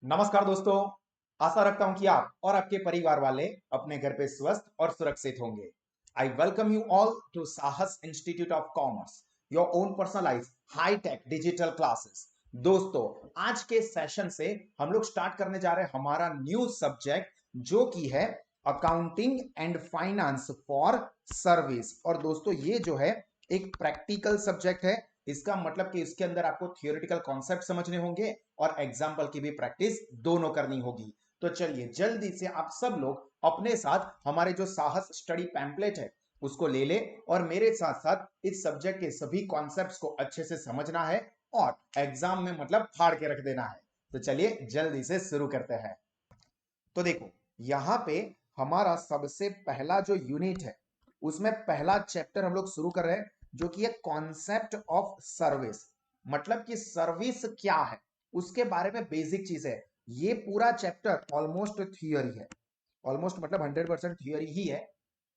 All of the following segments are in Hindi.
नमस्कार दोस्तों। आशा रखता हूं कि आप और आपके परिवार वाले अपने घर पे स्वस्थ और सुरक्षित होंगे। I welcome you all to Sahas institute of commerce, your own personalise high tech digital classes. दोस्तों, आज के सेशन से हम लोग स्टार्ट करने जा रहे हैं हमारा न्यू सब्जेक्ट, जो कि है accounting and finance for service. और दोस्तों, ये जो है एक प्रैक्टिकल सब्जेक्ट है। इसका मतलब कि इसके अंदर आपको थियोरेटिकल कॉन्सेप्ट समझने होंगे और एग्जाम्पल की भी प्रैक्टिस दोनों करनी होगी। तो चलिए जल्दी से आप सब लोग अपने साथ हमारे जो साहस स्टडी पैम्पलेट है उसको ले ले, और मेरे साथ साथ इस सब्जेक्ट के सभी कॉन्सेप्ट्स को अच्छे से समझना है और एग्जाम में मतलब फाड़ के रख देना है। तो चलिए जल्दी से शुरू करते हैं। तो देखो, यहां पे हमारा सबसे पहला जो यूनिट है उसमें पहला चैप्टर हम लोग शुरू कर रहे हैं, जो कि है कॉन्सेप्ट ऑफ सर्विस। मतलब कि सर्विस क्या है उसके बारे में बेसिक चीज है। ये पूरा चैप्टर ऑलमोस्ट थियोरी है, ऑलमोस्ट मतलब 100% थियोरी ही है।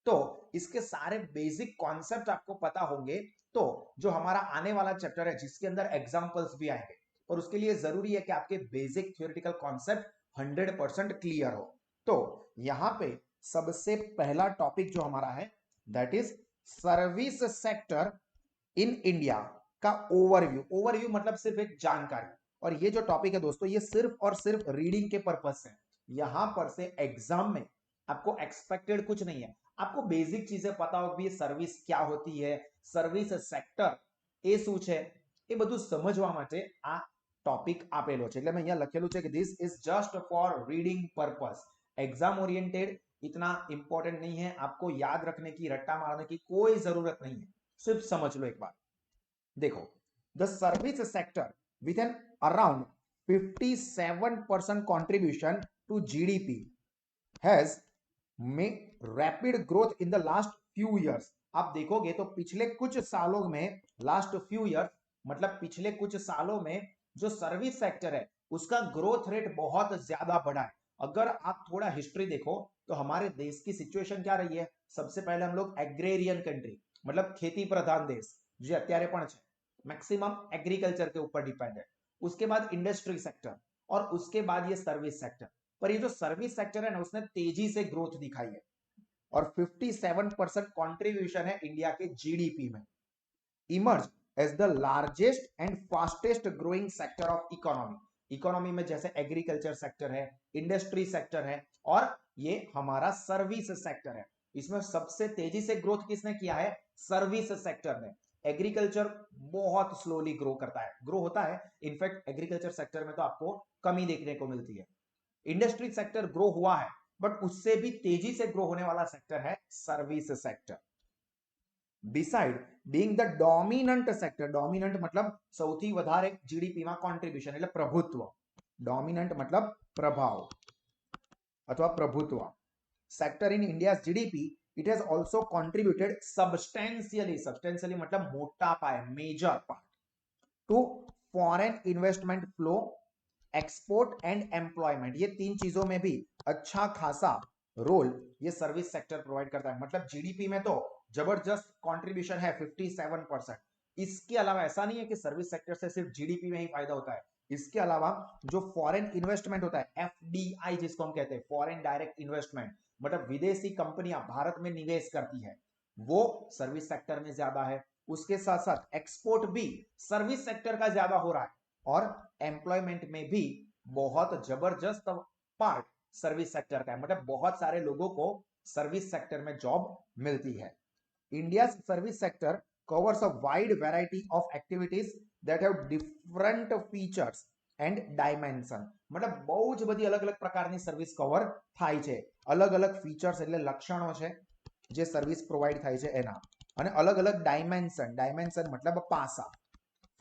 तो इसके सारे बेसिक कॉन्सेप्ट आपको पता होंगे, तो जो हमारा आने वाला चैप्टर है जिसके अंदर एग्जांपल्स भी आएंगे, और उसके लिए जरूरी है कि आपके बेसिक थियोरेटिकल कॉन्सेप्ट 100% क्लियर हो। तो यहां पे सबसे पहला टॉपिक जो हमारा है that is service sector in India का ओवरव्यू। ओवरव्यू मतलब सिर्फ एक जानकारी। और ये जो टॉपिक है दोस्तों, ये सिर्फ और सिर्फ रीडिंग के पर्पज से, यहां पर से एग्जाम में आपको एक्सपेक्टेड कुछ नहीं है। आपको बेसिक चीजें पता होगी, सर्विस क्या होती है, सर्विस सेक्टर એ શું છે, એ બધું સમજવા માટે આ ટોપિક આપેલો છે। એટલે મેં અહીંયા લખેલું છે કે this is just for reading purpose, exam oriented इतना इंपॉर्टेंट नहीं है। आपको याद रखने की, रट्टा मारने की कोई जरूरत नहीं है, सिर्फ समझ लो एक बार। देखो, the service sector with an around 57% contribution to GDP has made rapid growth in the last few years। आप देखोगे तो पिछले कुछ सालों में, लास्ट फ्यू ईयर मतलब पिछले कुछ सालों में जो सर्विस सेक्टर है उसका ग्रोथ रेट बहुत ज्यादा बढ़ा है। अगर आप थोड़ा हिस्ट्री देखो तो हमारे देश की सिचुएशन क्या रही है। सबसे पहले हम लोग एग्रेरियन कंट्री मतलब खेती प्रधान देश जो અત્યારે પણ છે, मैक्सिमम एग्रीकल्चर के ऊपर डिपेंड है। उसके बाद इंडस्ट्री सेक्टर और उसके बाद ये सर्विस सेक्टर। पर ये जो सर्विस सेक्टर है ना, उसने तेजी से ग्रोथ दिखाई है और 57% कॉन्ट्रीब्यूशन है इंडिया के जीडीपी में। Emerge as the largest and fastest growing sector of economy. Economy में जैसे एग्रीकल्चर सेक्टर है, इंडस्ट्री सेक्टर है और ये हमारा सर्विस सेक्टर है। इसमें सबसे तेजी से ग्रोथ किसने किया है? सर्विस सेक्टर ने। एग्रीकल्चर बहुत स्लोली ग्रो करता है, ग्रो होता है। इनफैक्ट एग्रीकल्चर सेक्टर में तो आपको कमी देखने को मिलती है। इंडस्ट्री सेक्टर ग्रो हुआ है, बट उससे भी तेजी से ग्रो होने वाला सेक्टर है service sector. Beside being the dominant sector, dominant मतलब સૌથી વધારે જીડીપી માં કોન્ટ્રીબ્યુશન એટલે પ્રભુત્વ, ડોમિનેન્ટ मतलब પ્રભાવ અથવા પ્રભુત્વ, sector in India's GDP, it has also contributed substantially, substantially मतलब मोटा पाए, major part to foreign investment flow, export and employment. ये तीन चीजों में भी अच्छा खासा रोल ये सर्विस सेक्टर प्रोवाइड करता है। मतलब जीडीपी में तो जबरदस्त कंट्रीब्यूशन है 57%। इसके अलावा ऐसा नहीं है कि सर्विस सेक्टर से सिर्फ जीडीपी में ही फायदा होता है। इसके अलावा जो फॉरेन इन्वेस्टमेंट होता है, एफडीआई जिसको हम कहते हैं, फॉरेन डायरेक्ट इन्वेस्टमेंट, मतलब विदेशी कंपनियां भारत में निवेश करती है, वो सर्विस सेक्टर में ज्यादा है। उसके साथ साथ एक्सपोर्ट भी सर्विस सेक्टर का ज्यादा हो रहा है और एम्प्लॉयमेंट में भी बहुत जबरदस्त पार्ट सर्विस सेक्टर का है। मतलब बहुत सारे लोगों को सर्विस सेक्टर में जॉब मिलती है। India service sector covers a wide variety of activities that have different features and dimension। मतलब બહુ જ બધી અલગ અલગ પ્રકારની સર્વિસ કવર થાય છે। અલગ અલગ ફીચર્સ એટલે લક્ષણો છે જે સર્વિસ પ્રોવાઈડ થાય છે એના, અને અલગ અલગ ડાયમેન્શન, ડાયમેન્શન मतलब પાસા,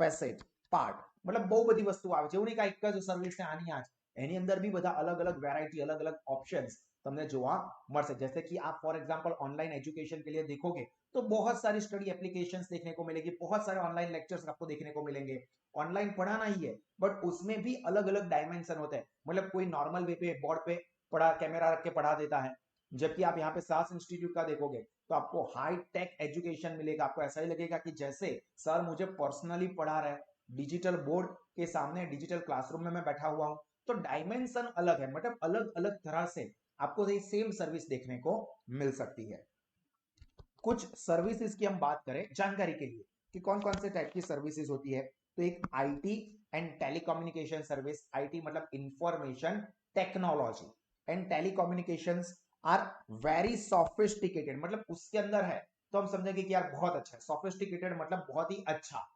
ફેસેટ, પાર્ટ, मतलब બહુ બધી વસ્તુ આવે છે। એવું નહીં કે એક જ સર્વિસ ને આની આ જ, એની અંદર भी બધા अलग अलग वेराइटी, अलग अलग ऑप्शंस તમને જોવા મળશે। जैसे कि आप फॉर एग्जांपल ऑनलाइन एजुकेशन के लिए देखोगे तो बहुत सारी स्टडी एप्लीकेशंस देखने को मिलेगी, बहुत सारे ऑनलाइन लेक्चर्स आपको देखने को मिलेंगे। ऑनलाइन पढ़ाना ही है, बट उसमें भी अलग अलग डायमेंशन होते हैं। मतलब कोई नॉर्मल वे पे बोर्ड पे पढ़ा, कैमरा रख के पढ़ा देता है, जबकि आप यहाँ पे सास इंस्टीट्यूट का देखोगे तो आपको हाई टेक एजुकेशन मिलेगा। आपको ऐसा ही लगेगा कि जैसे सर मुझे पर्सनली पढ़ा रहे हैं, डिजिटल बोर्ड के सामने, डिजिटल क्लासरूम में मैं बैठा हुआ हूँ। तो डायमेंशन अलग है, मतलब अलग अलग तरह से आपको ये सेम सर्विस देखने को मिल सकती है। कुछ सर्विसेज की हम बात करें जानकारी के लिए कि कौन कौन से टाइप की सर्विसेज होती है, तो एक IT and telecommunication service. IT मतलब information technology, and telecommunications are very sophisticated, मतलब उसके अंदर है तो हम समझेंगे कि यार बहुत अच्छा है। सोफिस्टिकेटेड मतलब बहुत ही अच्छा।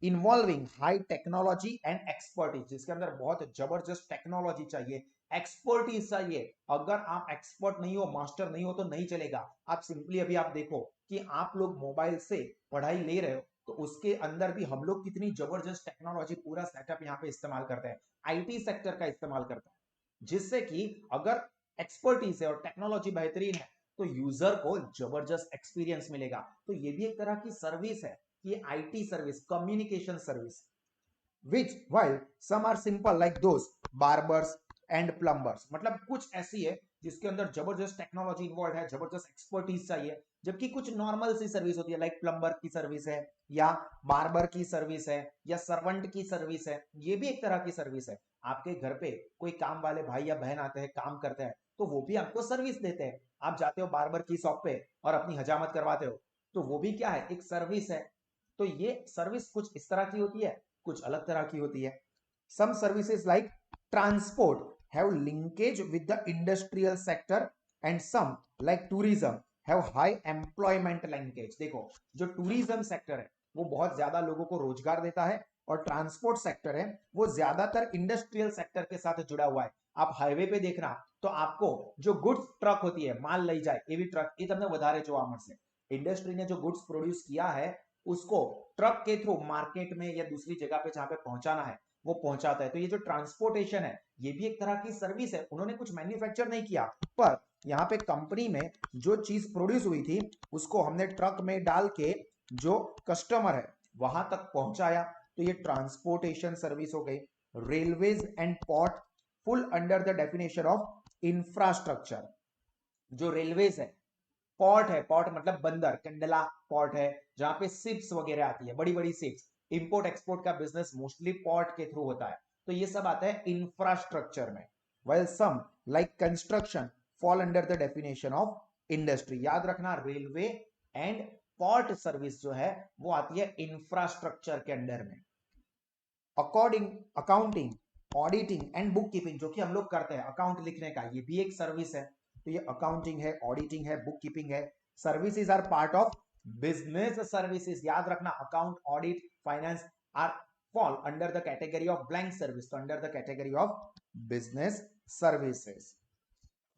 Involving high technology and expertise, जिसके अंदर बहुत जबरदस्त टेक्नोलॉजी चाहिए, एक्सपर्टीज चाहिए। अगर आप एक्सपर्ट नहीं हो, मास्टर नहीं हो तो नहीं चलेगा। आप सिंपली अभी आप देखो कि आप लोग मोबाइल से पढ़ाई ले रहे हो तो उसके अंदर भी हम लोग कितनी जबरदस्त टेक्नोलॉजी पूरा सेटअप यहाँ पे इस्तेमाल करते हैं, आईटी सेक्टर का इस्तेमाल करते हैं, जिससे कि अगर एक्सपर्टीज है और टेक्नोलॉजी बेहतरीन है तो यूजर को जबरदस्त एक्सपीरियंस मिलेगा। तो ये भी एक तरह की सर्विस है कि IT service, communication service. which while some are simple like those barbers and plumbers, मतलब कुछ ऐसी है जिसके अंदर जबरदस्त टेक्नोलॉजी इन्वॉल्व है, जबरदस्त एक्सपर्टीज चाहिए, जबकि कुछ नॉर्मल सी सर्विस होती है लाइक प्लम्बर की सर्विस है या बार्बर की सर्विस है या सर्वेंट की सर्विस है। ये भी एक तरह की सर्विस है। आपके घर पे कोई काम वाले भाई या बहन आते हैं, काम करते हैं, तो वो भी आपको सर्विस देते हैं। आप जाते हो बार्बर की शॉप पे और अपनी हजामत करवाते हो, तो वो भी क्या है, एक सर्विस है। तो ये सर्विस कुछ इस तरह की होती है, कुछ अलग तरह की होती है। Some services like transport have linkage with the industrial sector and some like tourism have high employment linkage. देखो जो टूरिज्म सेक्टर है वो बहुत ज्यादा लोगों को रोजगार देता है, और ट्रांसपोर्ट सेक्टर है वो ज्यादातर इंडस्ट्रियल सेक्टर के साथ जुड़ा हुआ है। आप हाईवे पे देखना तो आपको जो गुड्स ट्रक होती है, माल ले जाए, एवी ट्रक, ये तमने વધારે જોવા મળશે। इंडस्ट्री ने जो गुड्स प्रोड्यूस किया है उसको ट्रक के थ्रू मार्केट में या दूसरी जगह पे जहां पे पहुंचाना है वो पहुंचाता है। तो ये जो ट्रांसपोर्टेशन है ये भी एक तरह की सर्विस है। उन्होंने कुछ मैन्युफैक्चर नहीं किया, पर यहाँ पे कंपनी में जो चीज प्रोड्यूस हुई थी उसको हमने ट्रक में डाल के जो कस्टमर है वहां तक पहुंचाया, तो ये ट्रांसपोर्टेशन सर्विस हो गई। Railways and port full under the definition of infrastructure. जो रेलवेज है, पोर्ट है, पोर्ट मतलब बंदर, कंडला पोर्ट है जहां पे शिप्स वगैरह आती है, बड़ी बड़ी शिप्स, इंपोर्ट एक्सपोर्ट का बिजनेस मोस्टली पोर्ट के थ्रू होता है। तो ये सब आता है इंफ्रास्ट्रक्चर में। Well some like construction fall under the definition of industry. याद रखना रेलवे एंड पोर्ट सर्विस जो है वो आती है इंफ्रास्ट्रक्चर के अंडर में। According accounting, auditing and book keeping, जो कि हम लोग करते हैं अकाउंट लिखने का, ये भी एक सर्विस है। तो ये अकाउंटिंग है, ऑडिटिंग है, बुक कीपिंग है। Services are part of business services. याद रखना account, audit, finance are fall under the category of blank service, तो under the category of business services.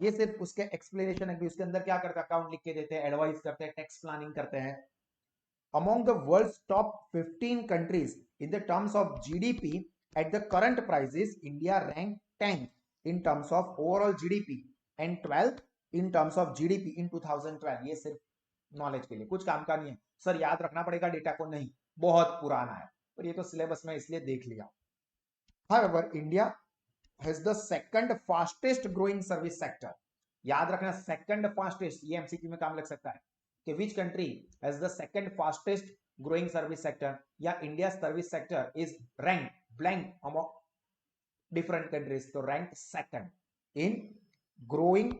ये सिर्फ उसके एक्सप्लेनेशन है कि उसके अंदर क्या करते हैं, अकाउंट लिख के देते हैं, एडवाइस करते हैं, टैक्स प्लानिंग करते हैं। Among the world's top 15 countries in the terms of GDP at the current prices, India ranked 10th in terms of overall GDP and 12th in terms of GDP in 2012। ये सिर्फ नॉलेज के लिए, कुछ काम का नहीं है सर, याद रखना पड़ेगा डेटा को, नहीं, बहुत पुराना है, पर ये तो सिलेबस में इसलिए देख लिया। However, India has the second fastest growing service sector। याद रखना सेकंड फास्टेस्ट, ये एमसीक्यू में काम लग सकता है कि which country has the second fastest growing service sector, या India service sector is rank blank among different countries, तो rank second in growing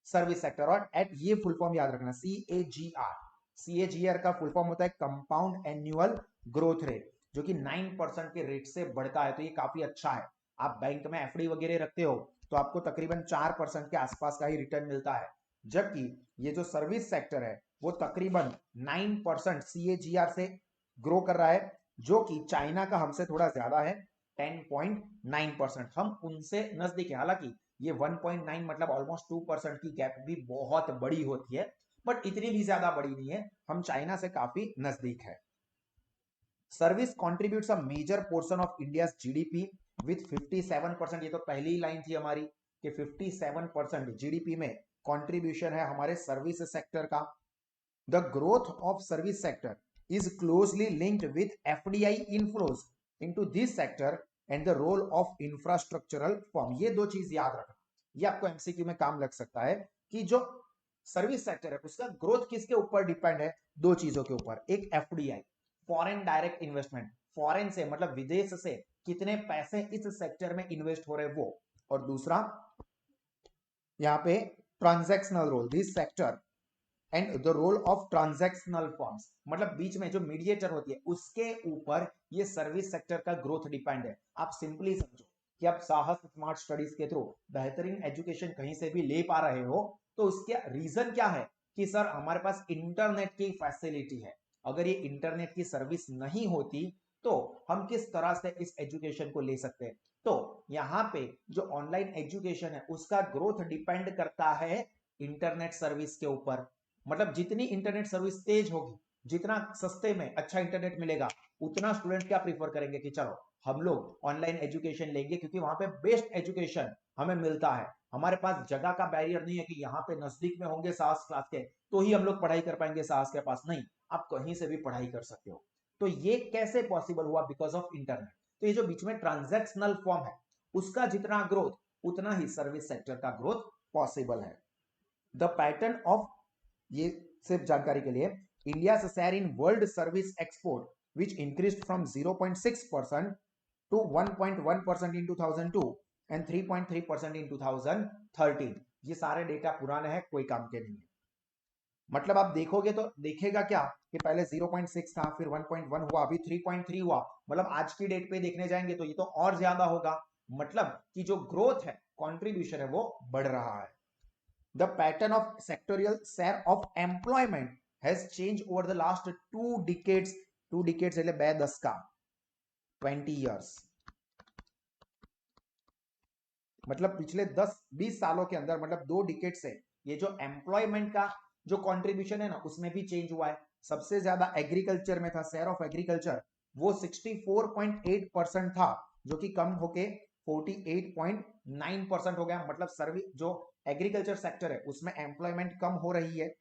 service sector. और एट, ये फुल फॉर्म याद रखना, CAGR। CAGR का फुल फॉर्म होता है कंपाउंड एनुअल ग्रोथ रेट, जो कि 9% के रेट से बढ़ता है, तो ये काफी अच्छा है। आप बैंक में एफडी वगैरह रखते हो तो आपको तकरीबन 4% के आसपास का ही रिटर्न मिलता है, जबकि ये जो सर्विस सेक्टर है वो तकरीबन 9% CAGR से ग्रो कर रहा है, जो कि चाइना का हमसे थोड़ा ज्यादा है, 10.9%। हम उनसे नजदीक है। हालांकि ये 1.9 मतलब ऑलमोस्ट 2% की गैप भी बहुत बड़ी होती है, बट इतनी भी ज्यादा बड़ी नहीं है, हम चाइना से काफी नजदीक है। Service contributes a major portion of India GDP with 57%। ये तो पहली ही लाइन थी हमारी कि 57% जीडीपी में कंट्रीब्यूशन है हमारे सर्विस सेक्टर का। The growth of service sector is closely linked with FDI inflows into this sector and the role of infrastructural firm. ये दो चीज याद रखना, ये आपको एमसीक्यू में काम लग सकता है कि जो सर्विस सेक्टर है उसका ग्रोथ किसके ऊपर डिपेंड है, दो चीजों के ऊपर। एक FDI, foreign direct investment, foreign से मतलब विदेश से कितने पैसे इस सेक्टर में इन्वेस्ट हो रहे वो, और दूसरा यहाँ पे transactional role, this sector and the role of transactional forms, मतलब बीच में जो मीडिएटर होती है उसके ऊपर ये सर्विस सेक्टर का ग्रोथ डिपेंड है। आप सिंपली समझो कि आप साहस स्मार्ट स्टडीज के थ्रू बेहतरीन एजुकेशन कहीं से भी ले पा रहे हो तो उसके रीजन क्या है कि सर हमारे पास इंटरनेट की फैसिलिटी है। अगर ये इंटरनेट की सर्विस नहीं होती तो हम किस तरह से इस एजुकेशन को ले सकते हैं। तो यहाँ पे जो ऑनलाइन एजुकेशन है उसका ग्रोथ डिपेंड करता है इंटरनेट सर्विस के ऊपर। मतलब जितनी इंटरनेट सर्विस तेज होगी, जितना सस्ते में अच्छा इंटरनेट मिलेगा, उतना स्टूडेंट क्या प्रीफर करेंगे कि चलो हम लोग ऑनलाइन एजुकेशन लेंगे क्योंकि वहां पे बेस्ट एजुकेशन हमें मिलता है। हमारे पास जगह का बैरियर नहीं है कि यहाँ पे नजदीक में होंगे साहस क्लास के तो ही हम लोग पढ़ाई कर पाएंगे, साहस के पास नहीं, आप कहीं से भी पढ़ाई कर सकते हो। तो ये कैसे पॉसिबल हुआ? Because of internet. तो ये जो बीच में ट्रांजैक्शनल फॉर्म है उसका जितना ग्रोथ उतना ही सर्विस सेक्टर का ग्रोथ पॉसिबल है। द पैटर्न ऑफ, ये सिर्फ जानकारी के लिए, India share in world service export which increased from 0.6% to 1.1% in 2002 and 3.3% in 2013। ये सारे डेटा पुराने हैं, कोई काम के नहीं है। मतलब आप देखोगे तो देखेगा क्या कि पहले 0.6 था, फिर 1.1 हुआ, अभी 3.3 हुआ। मतलब आज की डेट पे देखने जाएंगे तो ये तो और ज्यादा होगा। मतलब कि जो ग्रोथ है, कंट्रीब्यूशन है, वो बढ़ रहा है। The pattern of sectorial share of employment has changed over the last 2 decades. 2 decades એટલે 2 દશકા, 20 years। मतलब पिछले 10-20 सालों के अंदर, मतलब 2 डिकेड से ये जो एम्प्लॉयमेंट का जो कंट्रीब्यूशन है ना उसमें भी चेंज हुआ है। सबसे ज्यादा एग्रीकल्चर में था, शेयर ऑफ एग्रीकल्चर वो 64.8% था, जो कि कम होके 48.9% हो गया। मतलब सर्विस जो एग्रीकल्चर सेक्टर है उसमें एम्प्लॉयमेंट कम हो रही है।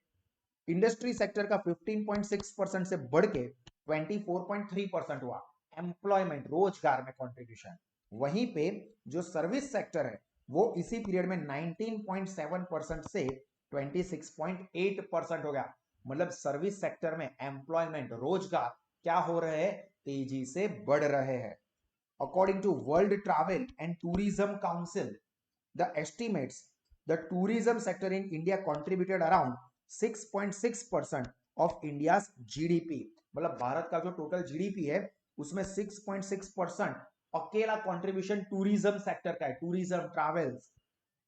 इंडस्ट्री सेक्टर का 15.6% से बढ़ के 24.3% हुआ एम्प्लॉयमेंट, रोजगार में कंट्रीब्यूशन। वहीं पे जो सर्विस सेक्टर है वो इसी पीरियड में 19.7% से 26.8% हो गया। मतलब सर्विस सेक्टर में एम्प्लॉयमेंट, रोजगार क्या हो रहे हैं? तेजी से बढ़ रहे हैं। According to World Travel and Tourism Council, the estimates the tourism sector in India contributed around 6.6% of India GDP. मतलब भारत का जो टोटल जीडीपी है उसमें 6.6% अकेला कंट्रीब्यूशन टूरिज्म सेक्टर का है, tourism travels,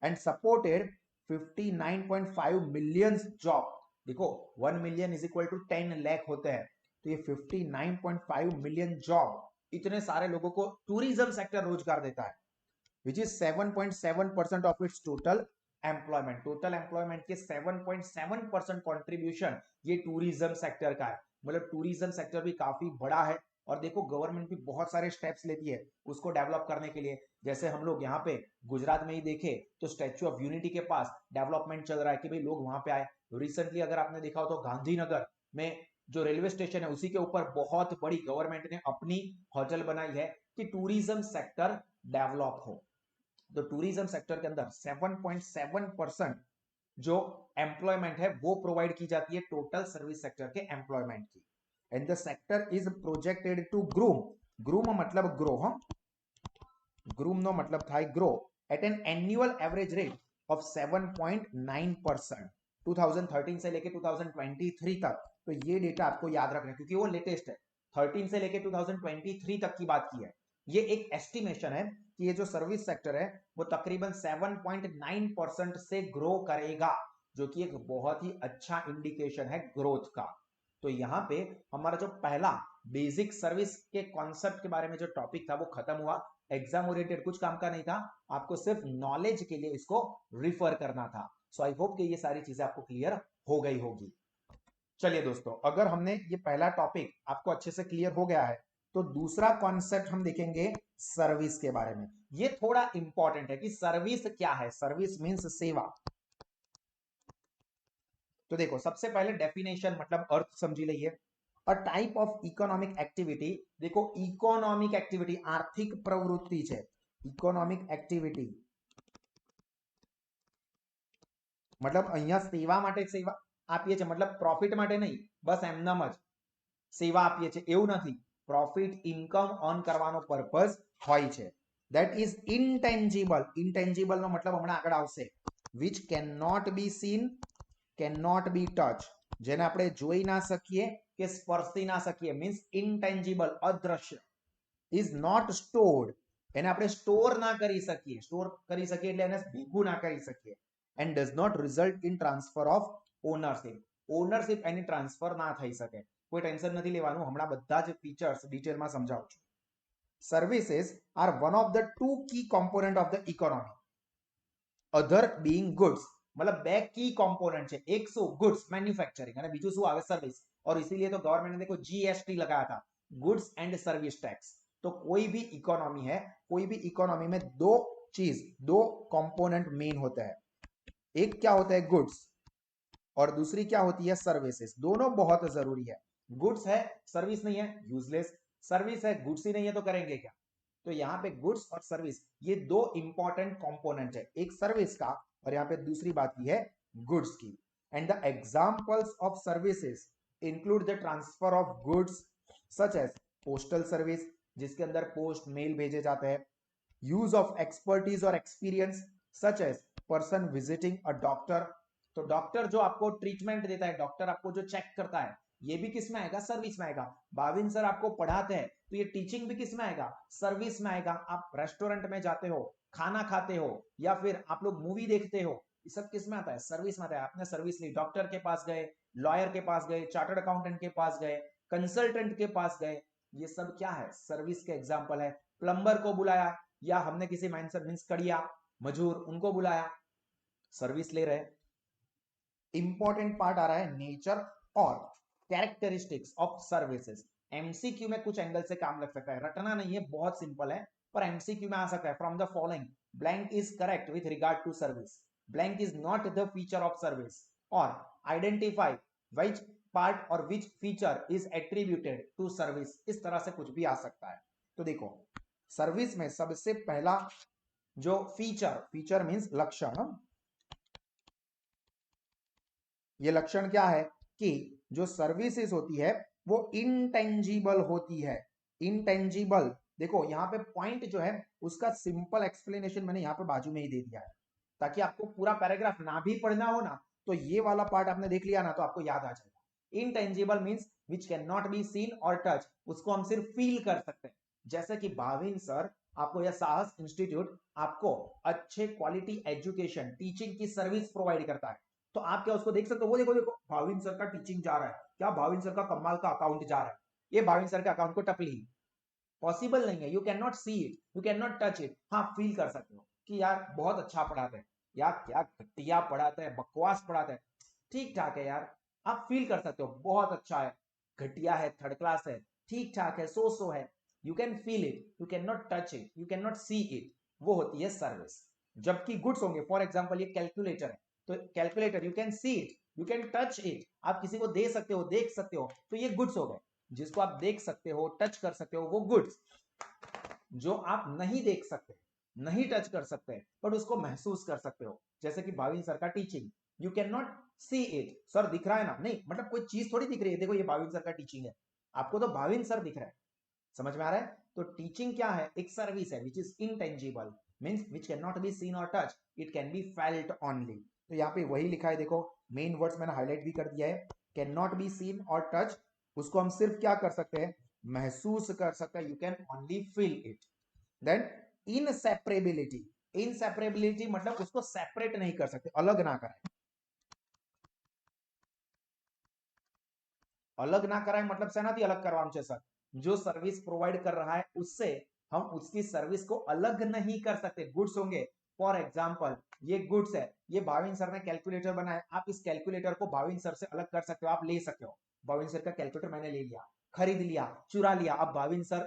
and supported 59.5 million job. देखो 1 million is equal to 10 lakh होते हैं, तो ये 59.5 मिलियन जॉब, इतने सारे लोगों को टूरिज्म सेक्टर रोजगार देता है, which is 7.7% of its total employment. Total employment के 7.7% कंट्रीब्यूशन ये टूरिज्म सेक्टर का है। मतलब टूरिज्म सेक्टर भी काफी बड़ा है। और देखो गवर्नमेंट भी बहुत सारे स्टेप्स लेती है उसको डेवलप करने के लिए। जैसे हम लोग यहाँ पे गुजरात में ही देखे तो स्टैच्यू ऑफ यूनिटी के पास डेवलपमेंट चल रहा है कि भाई लोग वहां पे आए। रिसेंटली अगर आपने देखा हो तो गांधीनगर में जो रेलवे स्टेशन है उसी के ऊपर बहुत बड़ी गवर्नमेंट ने अपनी होटल बनाई है कि टूरिज्म सेक्टर डेवलप हो। तो टूरिज्म सेक्टर के अंदर 7.7% जो एम्प्लॉयमेंट है वो प्रोवाइड की जाती है टोटल सर्विस सेक्टर के एम्प्लॉयमेंट की। And the sector is projected to groom, groom मतलब ग्रो, ग्रूम नो मतलब था grow, at an annual average rate of 7.9% 2013 से लेके 2023 तक। तो ये डेटा आपको याद रखना है क्योंकि वो लेटेस्ट है, 13 से लेके 2023 तक की बात की है। ये एक एस्टिमेशन है कि ये जो सर्विस सेक्टर है वो तकरीबन 7.9% से ग्रो करेगा, जो कि एक बहुत ही अच्छा इंडिकेशन है ग्रोथ का। तो यहाँ पे हमारा जो पहला बेसिक सर्विस के कॉन्सेप्ट के बारे में जो टॉपिक था वो खत्म हुआ। एग्जाम ओरिएंटेड कुछ काम का नहीं था, आपको सिर्फ नॉलेज के लिए इसको रिफर करना था। सो आई होप कि ये सारी चीजें आपको क्लियर हो गई होगी। चलिए दोस्तों, अगर हमने ये पहला टॉपिक आपको अच्छे से क्लियर हो गया है तो दूसरा कॉन्सेप्ट हम देखेंगे सर्विस के बारे में। ये थोड़ा इंपॉर्टेंट है कि सर्विस क्या है। सर्विस मींस सेवा। तो देखो सबसे पहले डेफिनेशन मतलब अर्थ समझी लीजिए। A type of economic activity, देखो इकोनॉमिक एक्टिविटी आर्थिक प्रवृत्ति है। इकोनॉमिक एक्टिविटी मतलब અહીંયા સેવા માટે સેવા આપીએ છે, मतलब પ્રોફિટ માટે નહીં, બસ એમનામ જ સેવા આપીએ છે એવું નથી। પ્રોફિટ ઇન્કમ અર્ન કરવાનો પર્પસ હોય છે. That is intangible. Intangible નો મતલબ હમણાં આગળ આવશે. Which cannot be seen, cannot be touched. જેને આપણે જોઈ ના શકીએ કે સ્પર્શી ના શકીએ, મીન્સ ઇનટેન્જિબલ, અદ્રશ્ય. ઇઝ નોટ સ્ટોર્ડ, એને આપણે સ્ટોર ના કરી શકીએ. સ્ટોર કરી શકીએ એટલે એને ભેગું ના કરી શકીએ. And does not result in transfer of ownership. Ownership એની ટ્રાન્સફર ના થઈ શકે. કોઈ ટેન્શન નથી લેવાનું, હમણાં બધા જ ફીચર્સ ડિટેલમાં સમજાવું છું. Services are one of the two key component of the economy, other being goods. मतलब बे की कंपोनेंट है, एक सो गुड्स मैन्युफैक्चरिंग और बीजू शू आवे सर्विस. और इसीलिए तो गवर्नमेंट ने देखो जीएसटी लगाया था, गुड्स एंड सर्विस टैक्स. तो कोई भी इकोनॉमी है, कोई भी इकोनॉमी में दो चीज, दो कंपोनेंट मेन होते हैं. एक क्या होता है गुड्स और दूसरी क्या होती है सर्विसेज. दोनों बहुत जरूरी है. गुड्स है सर्विस नहीं है यूजलेस, सर्विस है गुड्स ही नहीं है तो करेंगे क्या. तो यहाँ पे गुड्स और सर्विस ये दो इंपॉर्टेंट कंपोनेंट है, एक सर्विस का और यहाँ पे दूसरी बात की है गुड्स की. And the examples of services include the transfer of goods such as postal service, जिसके अंदर पोस्ट मेल भेजे जाते हैं. यूज ऑफ एक्सपर्टीज और experience such as person visiting a doctor. तो डॉक्टर जो आपको ट्रीटमेंट देता है, डॉक्टर आपको जो चेक करता है, ये भी किस में आएगा, सर्विस में आएगा. भाविन सर आपको पढ़ाते हैं तो ये टीचिंग भी किस में आएगा, सर्विस में आएगा. आप रेस्टोरेंट में जाते हो, खाना खाते हो, या फिर आप लोग मूवी देखते हो, ये सब किस में आता है, सर्विस में आता है. आपने सर्विस ली, डॉक्टर के पास गए, लॉयर के पास गए, चार्टर्ड अकाउंटेंट के पास गए, कंसल्टेंट के पास गए, ये सब क्या है, सर्विस के एग्जाम्पल है. प्लम्बर को बुलाया या हमने किसी मीन्स कड़िया मजूर उनको बुलाया, सर्विस ले रहे. इंपॉर्टेंट पार्ट आ रहा है नेचर और कैरेक्टरिस्टिक्स ऑफ सर्विसेज. एमसीक्यू में कुछ एंगल से काम लग सकता है, रटना नहीं है, बहुत सिंपल है, पर एमसीक्यू में आ सकता है. From the following blank is correct with regard to service, blank is not the feature of service, और आइडेंटिफाई विच पार्ट और which feature is attributed to service. इस तरह से कुछ भी आ सकता है. तो देखो सर्विस में सबसे पहला जो फीचर मीन्स लक्षण, ये लक्षण क्या है कि जो सर्विसेज होती है वो इंटेंजिबल होती है. इंटेंजिबल, देखो यहाँ पे पॉइंट जो है उसका सिंपल एक्सप्लेनेशन मैंने यहाँ पे बाजू में ही दे दिया है, ताकि आपको पूरा पैराग्राफ ना भी पढ़ना हो ना तो ये वाला पार्ट आपने देख लिया ना तो आपको याद आ जाएगा. Intangible means which can not be seen और टच, उसको हम सिर्फ फील कर सकते हैं. जैसे कि भाविन सर आपको या साहस इंस्टीट्यूट आपको अच्छे क्वालिटी एजुकेशन टीचिंग की सर्विस प्रोवाइड करता है, तो आप क्या उसको देख सकते हो, वो देखो देखो भाविन सर का टीचिंग जा रहा है, क्या भाविन सर का कमाल का अकाउंट जा रहा है, ये भाविन सर के अकाउंट को टपली. पॉसिबल नहीं है, you can not see it, you can not touch it. हाँ फील कर सकते हो कि यार बहुत अच्छा पढ़ाते हैं, यार क्या घटिया पढ़ाते हैं, बकवास पढ़ाते हैं, ठीक ठाक है यार, आप फील कर सकते हो बहुत अच्छा है, घटिया है, थर्ड क्लास है, ठीक ठाक है, सो है. You can feel it, you can not touch it, you can not see it, वो होती है सर्विस. जबकि गुड्स होंगे, फॉर एग्जाम्पल ये कैलकुलेटर है, तो calculator you can see it, you can touch it, आप किसी को दे सकते हो, देख सकते हो, तो ये गुड्स हो गए. जिसको आप देख सकते हो, टच कर सकते हो, वो गुड्स. जो आप नहीं देख सकते, नहीं टच कर सकते, बट उसको महसूस कर सकते हो, जैसे कि भाविन सर का teaching, you can not see it, sir दिख रहा है ना, नहीं मतलब कोई चीज थोड़ी दिख रही है, देखो ये भाविन सर का टीचिंग है, आपको तो भाविन सर दिख रहा है. समझ में आ रहा है. तो टीचिंग क्या है, एक सर्विस है which is intangible, means which can not be seen और touch, it can be felt only. तो यहाँ पे वही लिखा है, देखो मेन वर्ड्स मैंने हाईलाइट भी कर दिया है. कैन नॉट बी सीन और टच, उसको हम सिर्फ क्या कर सकते हैं, महसूस कर सकते हैं, you can only feel it. Then inseparability, inseparability मतलब उसको सेपरेट नहीं कर सकते, अलग ना कराए. अलग ना कराए मतलब सेनाथी अलग करवाना चाहिए सर, जो सर्विस प्रोवाइड कर रहा है उससे हम उसकी सर्विस को अलग नहीं कर सकते. गुड्स होंगे, फॉर एग्जाम्पल ये गुड्स है, ये भाविन सर ने कैलकुलेटर बनाया, आप इस कैलकुलेटर को भाविन सर से अलग कर सकते हो, आप ले सकते हो. भाविन सर का कैलकुलेटर मैंने ले लिया, खरीद लिया, चुरा लिया, अब भाविन सर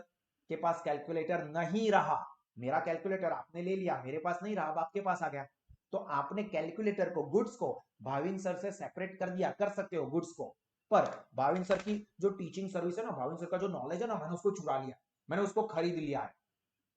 के पास कैलकुलेटर नहीं रहा, मेरा कैलकुलेटर आपने ले लिया, मेरे पास नहीं रहा, अब आपके पास आ गया, तो आपने कैलकुलेटर को, गुड्स को भाविन सर से सेपरेट कर दिया, कर सकते हो गुड्स को. पर भाविन सर की जो टीचिंग सर्विस है ना, भाविन सर का जो नॉलेज है ना, मैंने उसको चुरा लिया, मैंने उसको खरीद लिया है.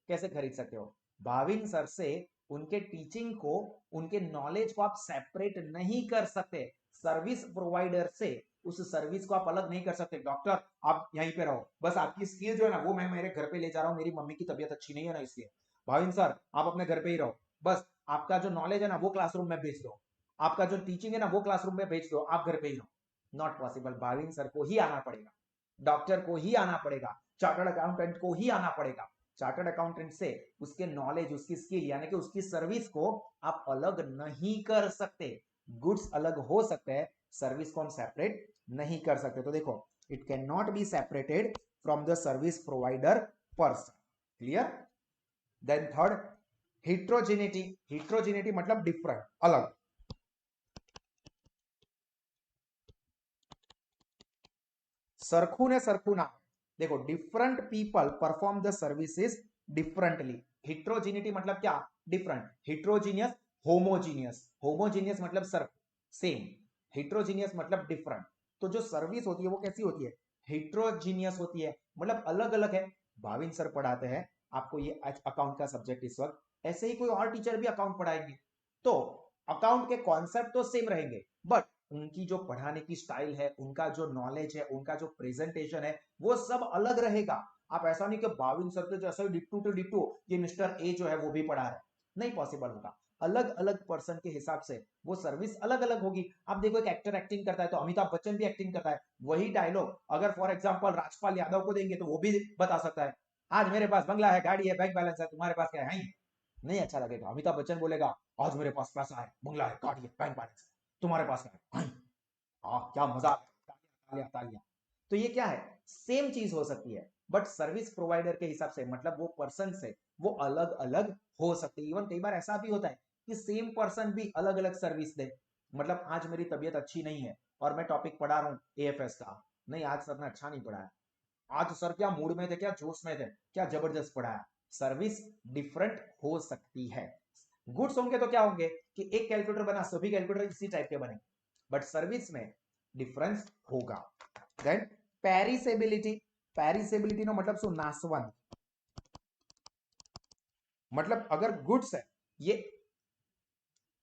कैसे खरीद सकते हो, भाविन सर से उनके टीचिंग को, उनके नॉलेज को आप सेपरेट नहीं कर सकते. सर्विस प्रोवाइडर से उस सर्विस को आप अलग नहीं कर सकते। डॉक्टर आप यहीं पे रहो, बस आपकी स्किल जो है ना वो मैं मेरे घर पे ले जा रहा हूँ, मेरी मम्मी की तबीयत अच्छी नहीं है ना इसलिए। भाविन सर आप अपने घर पे ही रहो, बस आपका जो नॉलेज है ना वो क्लासरूम में भेज दो, आपका जो टीचिंग है ना वो क्लासरूम में भेज दो, आप घर पे ही रहो। Not possible. भाविन सर को ही आना पड़ेगा, डॉक्टर को ही आना पड़ेगा, चार्टर्ड अकाउंटेंट को ही आना पड़ेगा। चार्टर्ड अकाउंटेंट से उसके नॉलेज, उसकी स्किल यानी कि उसकी सर्विस को आप अलग नहीं कर सकते। गुड्स अलग हो सकते हैं, सर्विस को हम सेपरेट नहीं कर सकते। तो देखो, it can not be separated from the service provider person. Clear? Then third, heterogeneity. Heterogeneity मतलब डिफरेंट, अलग। सरखू ने सरखू ना, देखो different people perform the services differently. Heterogeneity मतलब क्या? डिफरेंट। Heterogeneous, homogeneous. होमोजीनियस मतलब सर सेम, हिट्रोजीनियस मतलब डिफरेंट। तो जो सर्विस होती है वो कैसी होती है? हिट्रोजीनियस होती है, मतलब अलग अलग है। भाविन सर पढ़ाते हैं आपको ये अकाउंट का सब्जेक्ट इस वक्त, ऐसे ही कोई और टीचर भी अकाउंट पढ़ाएंगे, तो अकाउंट के कॉन्सेप्ट तो सेम रहेंगे, बट उनकी जो पढ़ाने की स्टाइल है, उनका जो नॉलेज है, उनका जो प्रेजेंटेशन है, वो सब अलग रहेगा। आप ऐसा नहीं कि भाविन सर के जैसा डिट्टू टू डिट्टू ये मिस्टर ए जो है वो भी पढ़ा रहा है, नहीं पॉसिबल होगा। अलग अलग पर्सन के हिसाब से वो सर्विस अलग अलग होगी। आप देखो एक एक्टर एक्टिंग करता है तो अमिताभ बच्चन भी एक्टिंग करता है, वही डायलॉग अगर फॉर एग्जांपल राजपाल यादव को देंगे तो वो भी बता सकता है, आज मेरे पास बंगला है, गाड़ी है, बैंक बैलेंस है, तुम्हारे पास क्या है? नहीं अच्छा लगेगा। अमिताभ बच्चन बोलेगा, आज मेरे पास पैसा है, बंगला है, गाड़ी है, बैंक बैलेंस है, तुम्हारे पास क्या है? क्या मजा, तालियां तालियां। तो ये क्या है? सेम चीज हो सकती है, बट सर्विस प्रोवाइडर के हिसाब से मतलब वो पर्सन से वो अलग अलग हो सकती है। इवन कई बार ऐसा भी होता है कि सेम पर्सन भी अलग अलग सर्विस दे। मतलब आज मेरी तबीयत अच्छी नहीं है और मैं टॉपिक पढ़ा रहा हूँ एएफएस का, नहीं आज सर ने अच्छा नहीं पढ़ाया, आज सर क्या मूड में थे, क्या जोश में थे, क्या जबरदस्त पढ़ाया। सर्विस डिफरेंट हो सकती है। गुड्स होंगे तो क्या होंगे कि एक कैलकुलेटर बना, सभी कैलकुलेटर इसी टाइप के बने, बट सर्विस में डिफरेंस होगा। Then perishability. पेरिसेबिलिटी नो मतलब શું? नासवंत। मतलब अगर गुड्स है, ये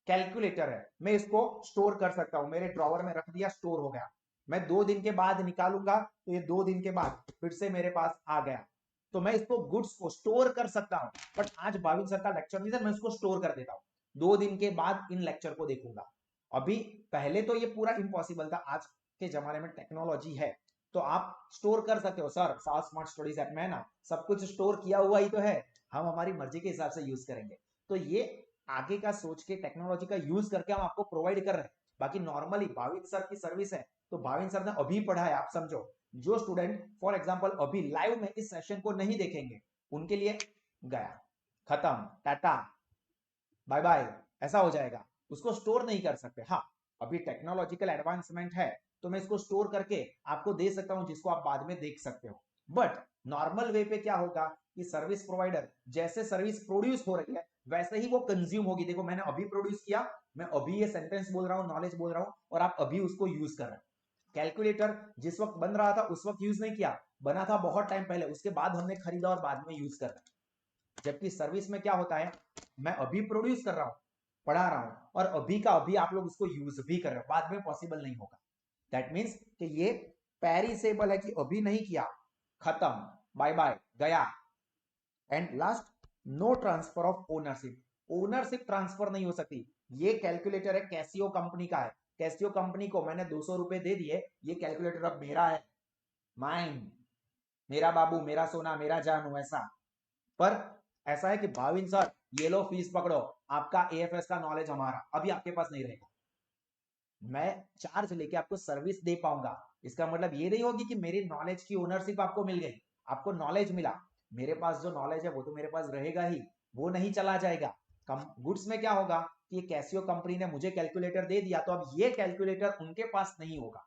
कैलकुलेटर है, मैं इसको स्टोर कर सकता हूं, मेरे ड्रॉवर में रख दिया, स्टोर हो गया, मैं 2 दिन के बाद निकालूंगा तो ये 2 दिन के बाद फिर से मेरे पास आ गया, तो मैं इसको गुड्स को स्टोर कर सकता हूं। बट आज भाविन सर का लेक्चर नहीं था, मैं इसको स्टोर कर देता हूं, 2 दिन के बाद इन लेक्चर को देखूंगा। अभी पहले तो ये पूरा इम्पॉसिबल था, आज के जमाने में टेक्नोलॉजी है तो आप स्टोर कर सकते हो। सर सात स्मार्ट स्टडीज ऐप में ना सब कुछ स्टोर किया हुआ ही तो है, हम हमारी मर्जी के हिसाब से यूज करेंगे। तो ये आगे का सोच के टेक्नोलॉजी का यूज करके हम आपको प्रोवाइड कर रहे हैं। बाकी नॉर्मली भाविन सर की सर्विस है तो भाविन सर ने अभी पढ़ा है, आप समझो। जो स्टूडेंट फॉर एग्जांपल अभी लाइव में इस सेशन को नहीं देखेंगे, उनके लिए गया, खत्म, टाटा बाय बाय, ऐसा हो जाएगा। उसको स्टोर नहीं कर सकते। हाँ, अभी टेक्नोलॉजिकल एडवांसमेंट है तो मैं इसको स्टोर करके आपको दे सकता हूं, जिसको आप बाद में देख सकते हो। बट नॉर्मल वे पे क्या होगा कि सर्विस प्रोवाइडर जैसे सर्विस प्रोड्यूस हो रही है वैसे ही वो कंज्यूम होगी। देखो मैंने अभी प्रोड्यूस किया, मैं अभी ये सेंटेंस बोल रहा हूं, नॉलेज बोल रहा हूं, और आप अभी उसको यूज कर रहे हैं। कैलकुलेटर जिस वक्त बन रहा था उस वक्त यूज नहीं किया, बना था बहुत टाइम पहले, उसके बाद हमने खरीदा और बाद में यूज कर रहे हैं। जबकि सर्विस में क्या होता है, मैं अभी प्रोड्यूस कर रहा हूं, पढ़ा रहा हूं, और अभी का अभी आप लोग उसको यूज भी कर रहे हो, बाद में पॉसिबल नहीं होगा। दैट मीन्स कि ये पेरिसेबल है कि अभी नहीं किया, खत्म, बाय बाय, गया। And last, no transfer of ownership. Ownership transfer नहीं हो सकती। ये कैलकुलेटर है कैसियो कंपनी का है, कैसियो कंपनी को मैंने 200 रुपए दे दिए, ये कैलकुलेटर अब मेरा है, माइन, मेरा बाबू, मेरा सोना, मेरा जानू, ऐसा। पर ऐसा है कि भाविन सर ये लो फीस पकड़ो, आपका एएफएस का नॉलेज हमारा, अभी आपके पास नहीं रहेगा, मैं चार्ज लेके आपको सर्विस दे पाऊंगा। इसका मतलब ये नहीं होगी कि मेरी नॉलेज की ओनरशिप आपको मिल गई, आपको नॉलेज मिला, मेरे पास जो नॉलेज है वो तो मेरे पास रहेगा ही, वो नहीं चला जाएगा। कम गुड्स में क्या होगा कि ये कैसियो कंपनी ने मुझे कैलकुलेटर दे दिया, तो अब ये कैलकुलेटर उनके पास नहीं होगा,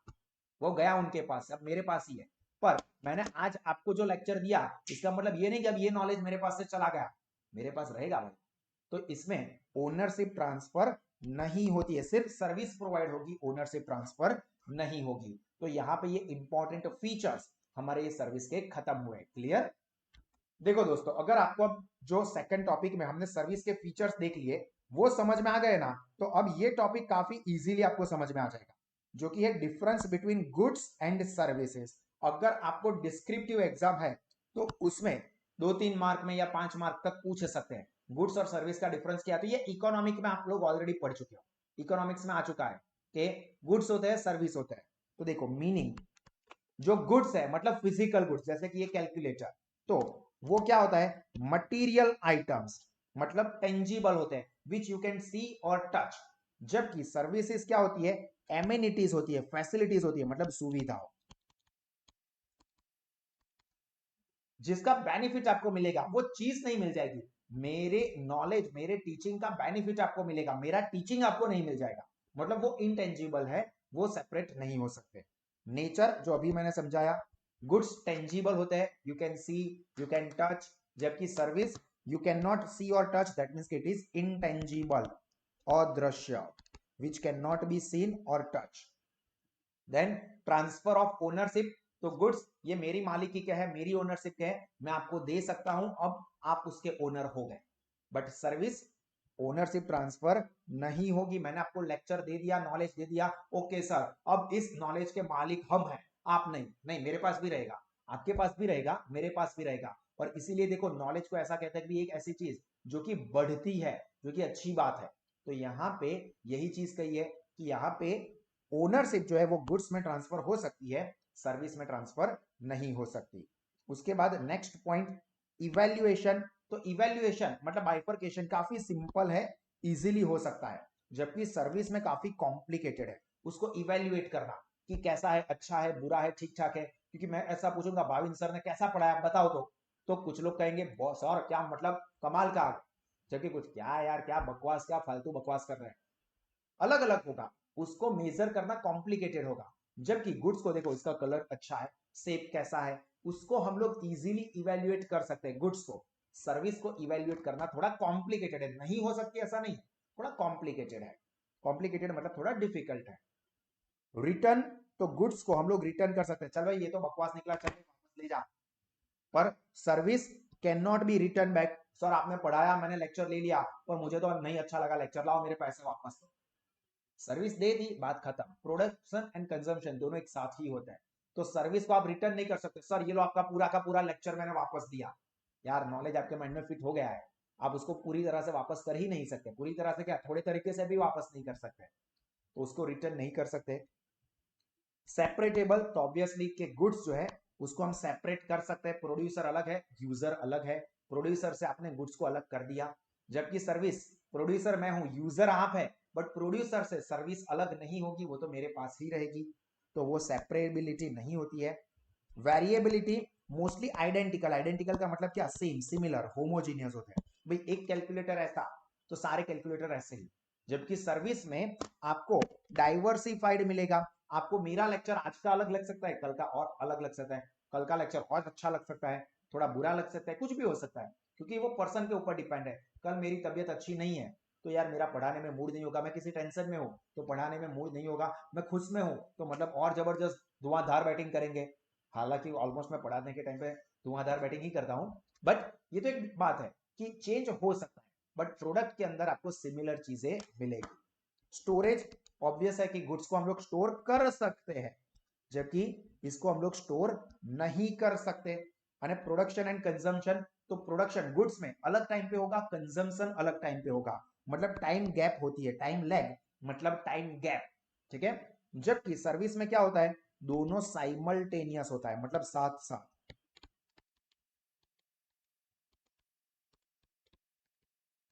वो गया उनके पास, अब मेरे पास ही है। पर मैंने आज आपको जो लेक्चर दिया, इसका मतलब ये नहीं कि अब ये नॉलेज मेरे पास से चला गया, मेरे पास रहेगा भाई। तो इसमें ओनरशिप ट्रांसफर नहीं होती है, सिर्फ सर्विस प्रोवाइड होगी, ओनरशिप ट्रांसफर नहीं होगी। तो यहाँ पे ये इंपॉर्टेंट फीचर्स हमारे ये सर्विस के खत्म हुए। क्लियर? देखो दोस्तों, अगर आपको अब जो सेकंड टॉपिक में हमने सर्विस के फीचर्स देख लिए वो समझ में आ गए ना, तो अब ये टॉपिक काफी इजीली आपको समझ में आ जाएगा। जो कि है difference between goods and services. अगर आपको डिस्क्रिप्टिव एग्जाम है तो उसमें 2-3 मार्क में या 5 मार्क तक पूछ सकते हैं गुड्स और सर्विस का डिफरेंस क्या है। तो ये इकोनॉमिक में आप लोग ऑलरेडी पढ़ चुके हो, इकोनॉमिक्स में आ चुका है कि गुड्स होते हैं सर्विस होता है। तो देखो मीनिंग, जो गुड्स है मतलब फिजिकल गुड्स, जैसे कि ये कैलकुलेटर, तो वो क्या होता है, मटेरियल आइटम्स, मतलब टेंजिबल होते हैं, विच यू कैन सी और टच। जबकि सर्विसेज क्या होती है, एमिनिटीज होती है, फैसिलिटीज होती है, मतलब सुविधाओं, जिसका बेनिफिट आपको मिलेगा, वो चीज नहीं मिल जाएगी। मेरे नॉलेज, मेरे टीचिंग का बेनिफिट आपको मिलेगा, मेरा टीचिंग आपको नहीं मिल जाएगा, मतलब वो इनटेंजिबल है, वो सेपरेट नहीं हो सकते। नेचर जो अभी मैंने समझाया, गुड्स टेंजिबल होते हैं, you can see, you can touch, जबकि service you can not see और touch, that means it is intangible, अदृश्य, which can not be seen और touch. Then transfer of ownership, तो गुड्स ये मेरी मालिकी क्या है, मेरी ओनरशिप क्या है, मैं आपको दे सकता हूं, अब आप उसके ओनर हो गए। बट सर्विस ओनरशिप ट्रांसफर नहीं होगी, मैंने आपको लेक्चर दे दिया, नॉलेज दे दिया, ओके सर अब इस नॉलेज के मालिक हम हैं, आप नहीं, नहीं मेरे पास भी रहेगा, आपके पास भी रहेगा, मेरे पास भी रहेगा। और इसीलिए देखो नॉलेज को ऐसा कहते हैं कि एक ऐसी चीज जो कि बढ़ती है, जो कि अच्छी बात है। तो यहां पे यही चीज कही है कि यहां पे ओनरशिप जो है वो गुड्स में ट्रांसफर हो सकती है, सर्विस में ट्रांसफर नहीं हो सकती। उसके बाद नेक्स्ट पॉइंट, इवैल्यूएशन। तो इवैल्यूएशन मतलब बाइफरकेशन काफी सिंपल है, इजीली हो सकता है, जबकि सर्विस में काफी कॉम्प्लिकेटेड है उसको इवैल्यूएट करना, कि कैसा है, अच्छा है, बुरा है, ठीक ठाक है। क्योंकि मैं ऐसा पूछूंगा भाविन सर ने कैसा पढ़ाया बताओ, तो कुछ लोग कहेंगे सर क्या मतलब कमाल का, जबकि कुछ क्या यार, क्या बकवास, क्या फालतू बकवास कर रहे हैं, अलग अलग होगा, उसको मेजर करना कॉम्प्लिकेटेड होगा। जबकि गुड्स को देखो, इसका कलर अच्छा है, शेप कैसा है, उसको हम लोग इजीली इवेल्युएट कर सकते हैं गुड्स को। सर्विस को इवेल्युएट करना थोड़ा कॉम्प्लिकेटेड है, नहीं हो सकती ऐसा नहीं, थोड़ा कॉम्प्लिकेटेड है, कॉम्प्लिकेटेड मतलब थोड़ा डिफिकल्ट है। रिटर्न, तो गुड्स को हम लोग रिटर्न कर सकते हैं, चल भाई ये तो बकवास निकला, चल वापस ले जा। पर service can not B return back, sir आपने पढ़ाया, मैंने लेक्चर ले लिया, पर मुझे तो नहीं अच्छा लगा लेक्चर, लाओ मेरे पैसे वापस दो। सर्विस दे दी, बात खत्म। प्रोडक्शन एंड कंजम्पशन दोनों एक साथ ही होता है, तो सर्विस को आप रिटर्न नहीं कर सकते, सर ये लो आपका पूरा का पूरा लेक्चर मैंने वापस दिया। यार नॉलेज आपके माइंड में फिट हो गया है, आप उसको पूरी तरह से वापस कर ही नहीं सकते, पूरी तरह से क्या, थोड़े तरीके से भी वापस नहीं कर सकते, तो उसको रिटर्न नहीं कर सकते। सेपरेटेबल, तो ऑब्वियसली के गुड्स जो है उसको हम सेपरेट कर सकते हैं, प्रोड्यूसर अलग है, यूजर अलग है, प्रोड्यूसर से आपने गुड्स को अलग कर दिया। जबकि सर्विस, प्रोड्यूसर मैं हूं, यूजर आप है, बट प्रोड्यूसर से सर्विस अलग नहीं होगी, वो तो मेरे पास ही रहेगी, तो वो सेपरेबिलिटी नहीं होती है। वेरिएबिलिटी, मोस्टली आइडेंटिकल, आइडेंटिकल का मतलब क्या, सेम, सिमिलर, होमोजीनियस होते हैं, भाई एक कैलकुलेटर ऐसा तो सारे कैलकुलेटर ऐसे ही। जबकि सर्विस में आपको डाइवर्सिफाइड मिलेगा, आपको मेरा लेक्चर आज का अलग लग सकता है, कल का और अलग लग सकता है, कल का लेक्चर और अच्छा लग सकता है, थोड़ा बुरा लग सकता है, कुछ भी हो सकता है, क्योंकि वो पर्सन के ऊपर डिपेंड है। कल मेरी तबीयत अच्छी नहीं है तो यार मेरा पढ़ाने में मूड नहीं होगा, मैं किसी टेंशन में हूं तो पढ़ाने में मूड नहीं होगा, मैं खुश में हूं तो मतलब और जबरदस्त धुआंधार बैटिंग करेंगे। हालांकि ऑलमोस्ट मैं पढ़ाने के टाइम पे धुआंधार बैटिंग ही करता हूं, बट ये तो एक बात है कि चेंज हो सकता है, बट प्रोडक्ट के अंदर आपको सिमिलर चीजें मिलेगी। स्टोरेज, ऑब्वियस है कि गुड्स को हम लोग स्टोर कर सकते हैं, जबकि इसको हम लोग स्टोर नहीं कर सकते। प्रोडक्शन एंड कंजम्पशन, तो प्रोडक्शन गुड्स में अलग टाइम पे होगा, कंजम्पशन अलग टाइम पे होगा, मतलब टाइम गैप होती है, टाइम लैग मतलब टाइम गैप, ठीक है। जबकि सर्विस में क्या होता है, दोनों साइमल्टेनियस होता है, मतलब साथ साथ।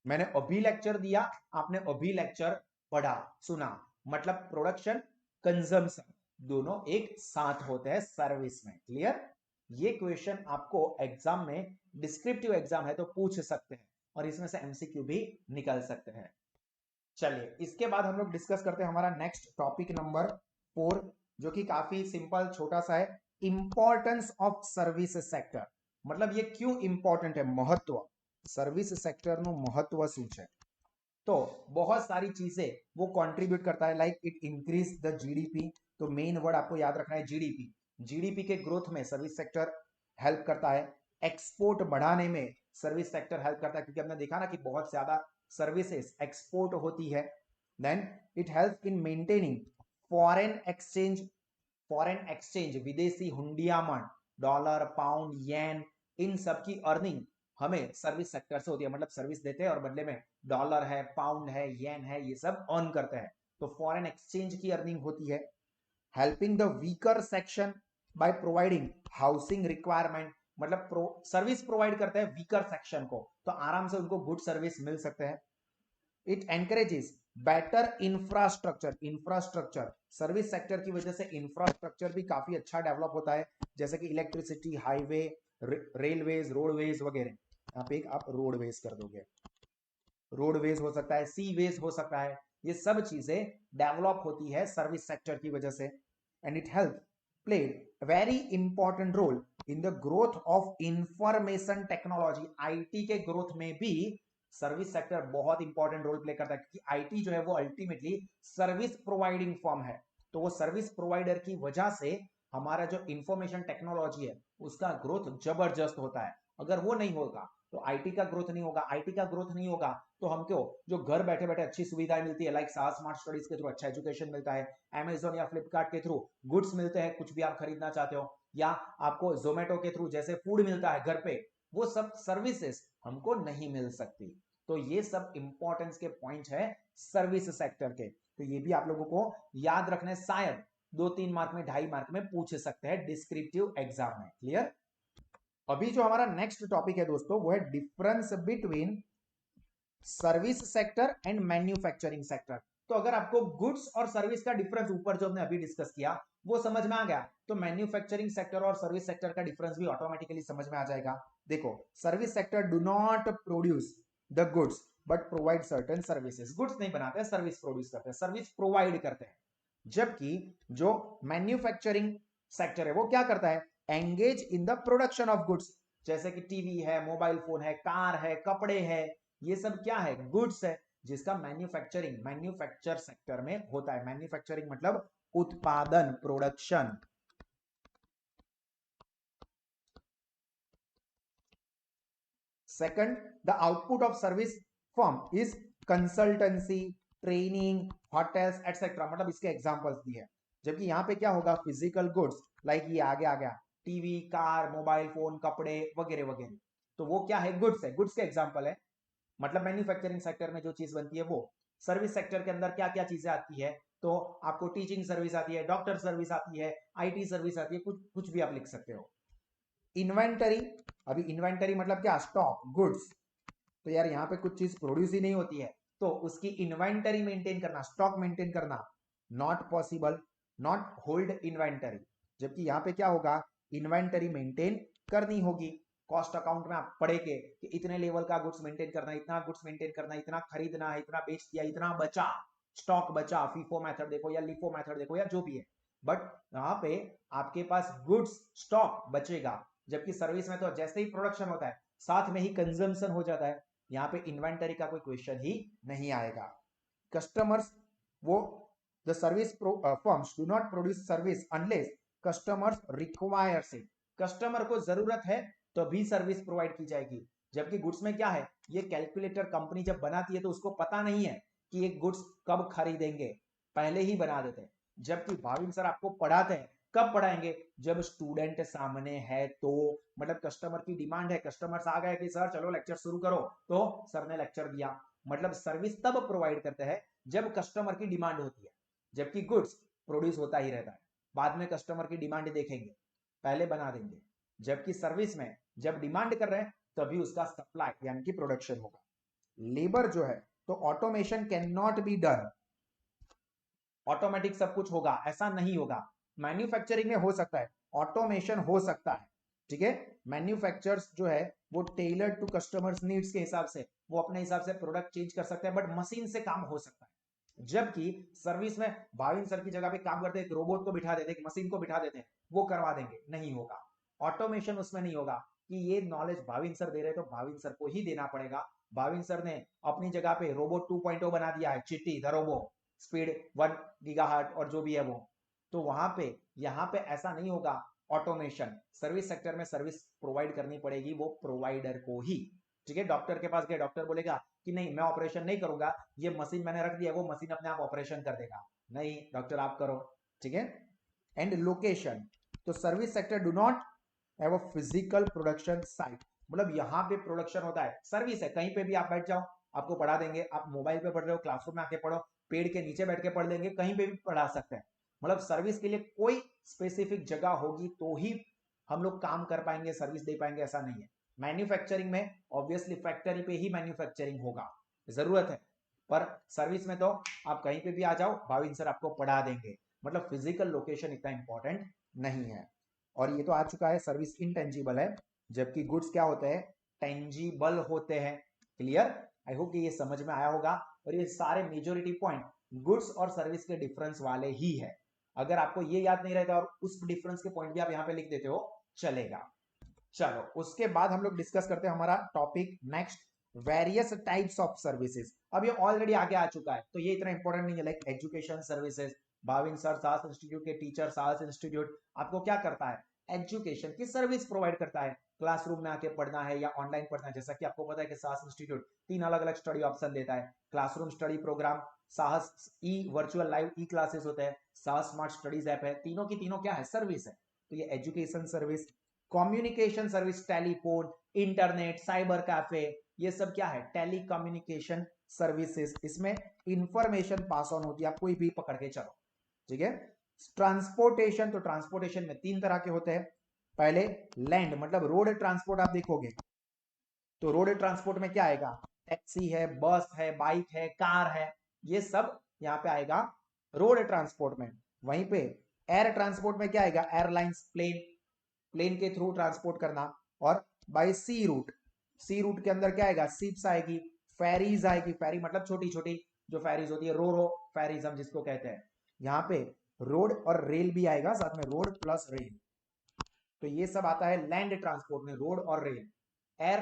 मैंने अभी लेक्चर दिया, आपने अभी लेक्चर पढ़ा, सुना, मतलब प्रोडक्शन, कंजम्पशन दोनों एक साथ होते हैं सर्विस में। क्लियर, ये क्वेश्चन आपको एग्जाम में, डिस्क्रिप्टिव एग्जाम है तो पूछ सकते हैं, और इसमें से एमसीक्यू भी निकल सकते हैं। चलिए इसके बाद हम लोग डिस्कस करते हैं हमारा नेक्स्ट टॉपिक नंबर 4, जो कि काफी सिंपल छोटा सा है, इंपॉर्टेंस ऑफ सर्विस सेक्टर। मतलब ये क्यों इंपॉर्टेंट है, महत्व, सर्विस सेक्टर નું महत्व શું છે। तो बहुत सारी चीजें वो कंट्रीब्यूट करता है, like it increase the GDP, तो मेन वर्ड आपको याद रखना है जीडीपी, जीडीपी के ग्रोथ में सर्विस सेक्टर हेल्प करता है। एक्सपोर्ट बढ़ाने में सर्विस सेक्टर हेल्प करता है, क्योंकि हमने देखा ना कि बहुत ज्यादा सर्विसेज एक्सपोर्ट होती है। Then it help in maintaining foreign exchange विदेशी हुंडियामन, डॉलर, पाउंड, येन, इन सब की अर्निंग हमें सर्विस सेक्टर से होती है। मतलब सर्विस देते हैं और बदले में डॉलर है, पाउंड है, येन है, ये सब अर्न करते हैं। तो फॉरेन एक्सचेंज की अर्निंग होती है। Helping the weaker section by providing housing requirement, मतलब सर्विस प्रोवाइड करते हैं वीकर सेक्शन को, तो आराम से उनको गुड सर्विस मिल सकते हैं। It encourages better infrastructure, service sector की वजह से इंफ्रास्ट्रक्चर भी काफी अच्छा डेवलप होता है, जैसे कि इलेक्ट्रिसिटी, हाईवे, रेलवेज, रोडवेज वगैरह। यहाँ पे एक आप रोडवेज कर दोगे, रोडवेज हो सकता है, सीवेज हो सकता है, ये सब चीजें डेवलप होती है सर्विस सेक्टर की वजह से। And it help played very important role in the growth of information technology, IT के ग्रोथ में भी सर्विस सेक्टर बहुत इंपॉर्टेंट रोल प्ले करता है, क्योंकि आईटी जो है वो अल्टीमेटली सर्विस प्रोवाइडिंग फर्म है। तो वो सर्विस प्रोवाइडर की वजह से हमारा जो इंफॉर्मेशन टेक्नोलॉजी है उसका ग्रोथ जबरदस्त होता है। अगर वो नहीं होगा तो आईटी का ग्रोथ नहीं होगा, आईटी का ग्रोथ नहीं होगा तो हम क्यों, जो घर बैठे बैठे अच्छी सुविधाएं मिलती है, लाइक सास स्मार्ट स्टडीज के थ्रू अच्छा एजुकेशन मिलता है, अमेजोन या फ्लिपकार्ट के थ्रू गुड्स मिलते हैं, कुछ भी आप खरीदना चाहते हो, या आपको जोमेटो के थ्रू जैसे फूड मिलता है घर पे, वो सब सर्विसेज हमको नहीं मिल सकती। तो ये सब इंपॉर्टेंस के पॉइंट है सर्विस सेक्टर के। तो ये भी आप लोगों को याद रखने, शायद 2-3 मार्क में, 2.5 मार्क में पूछ सकते हैं डिस्क्रिप्टिव एग्जाम में। क्लियर? अभी जो हमारा नेक्स्ट टॉपिक है दोस्तों वो है difference between service sector and manufacturing sector. तो अगर आपको गुड्स और सर्विस का डिफरेंस ऊपर जो हमने अभी डिस्कस किया वो समझ में आ गया, तो मैन्युफैक्चरिंग सेक्टर और सर्विस सेक्टर का डिफरेंस भी ऑटोमेटिकली समझ में आ जाएगा। देखो, service sector do not produce the goods but provide certain services, goods नहीं बनाते हैं, सर्विस प्रोड्यूस करते हैं, सर्विस प्रोवाइड करते हैं। जबकि जो मैन्युफैक्चरिंग सेक्टर है वो क्या करता है, engage in the production of goods, जैसे कि टीवी है, मोबाइल फोन है, कार है, कपड़े है, ये सब क्या है, गुड्स है, जिसका मैन्युफैक्चर सेक्टर में होता है। मैन्युफैक्चरिंग मतलब उत्पादन, production. Second, the output of service firm is consultancy, training, hotels etcetera, मतलब इसके एग्जांपल्स दिए हैं। जबकि यहां पे क्या होगा, फिजिकल गुड्स, लाइक ये आगे आ गया, टीवी, कार, मोबाइल फोन, कपड़े वगैरह वगैरह, तो वो क्या है, गुड्स है, गुड्स के एग्जांपल है। मतलब मैन्युफैक्चरिंग सेक्टर में जो चीज बनती है वो। सर्विस सेक्टर के अंदर क्या क्या चीजें आती है, तो आपको टीचिंग सर्विस आती है, डॉक्टर सर्विस आती है, आईटी सर्विस आती है, कुछ कुछ भी आप लिख सकते हो। इन्वेंटरी, अभी इन्वेंटरी मतलब क्या, स्टॉक, गुड्स। तो यार यहाँ पे कुछ चीज प्रोड्यूस ही नहीं होती है तो उसकी इन्वेंटरी मेंटेन करना, स्टॉक मेंटेन करना not possible, not hold inventory. जबकि यहाँ पे क्या होगा, इन्वेंटरी मेंटेन करनी होगी। कॉस्ट अकाउंट में आप पढ़ेंगे कि इतने लेवल का गुड्स मेंटेन करना, इतना गुड्स मेंटेन करना, इतना खरीदना है, इतना बेच दिया, इतना बचा, स्टॉक बचा, फीफो मेथड देखो या लिफो मेथड देखो या जो भी है, बट यहाँ पे आपके पास गुड्स स्टॉक बचेगा। जबकि सर्विस में तो जैसे ही प्रोडक्शन होता है साथ में ही कंजम्पशन हो जाता है, यहाँ पे इन्वेंटरी का कोई क्वेश्चन ही नहीं आएगा। कस्टमर्स, वो the service firms do not produce service unless customers requires it, customer को जरूरत है तो भी सर्विस प्रोवाइड की जाएगी। जबकि गुड्स में क्या है, ये कैलकुलेटर कंपनी जब बनाती है तो उसको पता नहीं है कि ये गुड्स कब खरीदेंगे, पहले ही बना देते हैं। जबकि भाविन सर आपको पढ़ाते हैं, कब पढ़ाएंगे, जब स्टूडेंट सामने है तो, मतलब कस्टमर की डिमांड है, कस्टमर्स आ गए कि सर चलो लेक्चर शुरू करो, तो सर ने लेक्चर दिया। मतलब सर्विस तब प्रोवाइड करते हैं जब कस्टमर की डिमांड होती है। जबकि गुड्स प्रोड्यूस होता ही रहता है, बाद में कस्टमर की डिमांड देखेंगे, पहले बना देंगे। जबकि सर्विस में जब डिमांड कर रहे हैं तभी उसका सप्लाई यानी कि प्रोडक्शन होगा। लेबर जो है, तो automation can not be done, automatic सब कुछ होगा ऐसा नहीं होगा। मैन्युफैक्चरिंग में हो सकता है, ऑटोमेशन हो सकता है, ठीक है। मैन्युफैक्चरर्स जो है वो टेलर टू कस्टमर्स नीड्स के हिसाब से वो अपने हिसाब से प्रोडक्ट चेंज कर सकते हैं, बट मशीन से काम हो सकता है। जबकि सर्विस में भाविन सर की जगह पे काम करते, एक रोबोट को बिठा देते, एक मशीन को बिठा देते हैं, वो करवा देंगे, नहीं होगा। ऑटोमेशन उसमें नहीं होगा कि ये नॉलेज भाविन सर दे रहे तो भाविन सर को ही देना पड़ेगा। भाविन सर ने अपनी जगह पे रोबोट 2.0 बना दिया है, चिट्टी द रोबो, स्पीड 1 गीगाहर्ट्ज और जो भी है वो, तो वहां पे यहाँ पे ऐसा नहीं होगा। ऑटोमेशन सर्विस सेक्टर में सर्विस प्रोवाइड करनी पड़ेगी वो प्रोवाइडर को ही, ठीक है। डॉक्टर के पास गए, डॉक्टर बोलेगा कि नहीं मैं ऑपरेशन नहीं करूंगा, ये मशीन मैंने रख दिया, वो मशीन अपने आप ऑपरेशन कर देगा, नहीं डॉक्टर आप करो, ठीक है। एंड लोकेशन, तो service sector do not have a physical production site, मतलब यहाँ पे प्रोडक्शन होता है, सर्विस है, कहीं पे भी आप बैठ जाओ आपको पढ़ा देंगे, आप मोबाइल पे पढ़ रहे हो क्लासरूम में आके पढ़ो, पेड़ के नीचे बैठ के पढ़ लेंगे, कहीं पे भी पढ़ा सकते हैं। मतलब सर्विस के लिए कोई स्पेसिफिक जगह होगी तो ही हम लोग काम कर पाएंगे, सर्विस दे पाएंगे, ऐसा नहीं है। मैन्युफैक्चरिंग में ऑब्वियसली फैक्ट्री पे ही मैन्युफैक्चरिंग होगा, जरूरत है, पर सर्विस में तो आप कहीं पे भी आ जाओ, भाविन सर आपको पढ़ा देंगे, मतलब फिजिकल लोकेशन इतना इंपॉर्टेंट नहीं है। और ये तो आ चुका है, सर्विस इनटेंजिबल है, जबकि गुड्स क्या होते हैं, टेंजिबल होते हैं। क्लियर, आई होप कि ये समझ में आया होगा। और ये सारे मेजोरिटी पॉइंट गुड्स और सर्विस के डिफरेंस वाले ही है, अगर आपको ये याद नहीं रहता और उस डिफरेंस के पॉइंट भी आप यहाँ पे लिख देते हो चलेगा। चलो उसके बाद हम लोग डिस्कस करते हैं हमारा topic next, various types of services. अब ये ऑलरेडी आगे आ चुका है तो ये इतना इंपॉर्टेंट नहीं है, like education services, Bhavin sir साहस इंस्टीट्यूट के टीचर, साहस इंस्टीट्यूट आपको क्या करता है, एजुकेशन की सर्विस प्रोवाइड करता है, क्लासरूम में आके पढ़ना है या ऑनलाइन पढ़ना है, जैसा कि आपको पता है कि साहस इंस्टीट्यूट 3 अलग अलग स्टडी ऑप्शन देता है, क्लासरूम स्टडी प्रोग्राम, साहस ई वर्चुअल लाइव ई क्लासेस होते हैं, साहस स्मार्ट स्टडीज ऐप है, तीनों की तीनों क्या है, सर्विस है। तो ये education service, communication service, telephone, internet, cyber cafe, ये सब क्या है, टेलीकम्युनिकेशन सर्विसेज, इसमें इंफॉर्मेशन पास ऑन होती है, आप कोई भी पकड़ के चलो, ठीक है। ट्रांसपोर्टेशन, तो ट्रांसपोर्टेशन में 3 तरह के होते हैं, पहले लैंड मतलब रोड ट्रांसपोर्ट, आप देखोगे तो रोड ट्रांसपोर्ट में क्या आएगा, टैक्सी है, बस है, बाइक है, कार है, ये सब यहाँ पे आएगा रोड ट्रांसपोर्ट में। वहीं पे एयर ट्रांसपोर्ट में क्या आएगा, एयरलाइंस, प्लेन, प्लेन के थ्रू ट्रांसपोर्ट करना। और बाय सी रूट, सी रूट के अंदर क्या आएगा, शिप्स आएगी, फेरीज आएगी, फेरी मतलब छोटी छोटी जो फेरीज होती है, रो रो फेरीज हम जिसको कहते हैं। यहाँ पे रोड और रेल भी आएगा साथ में, रोड प्लस रेल, तो ये सब आता है लैंड ट्रांसपोर्ट में, रोड और rail, air,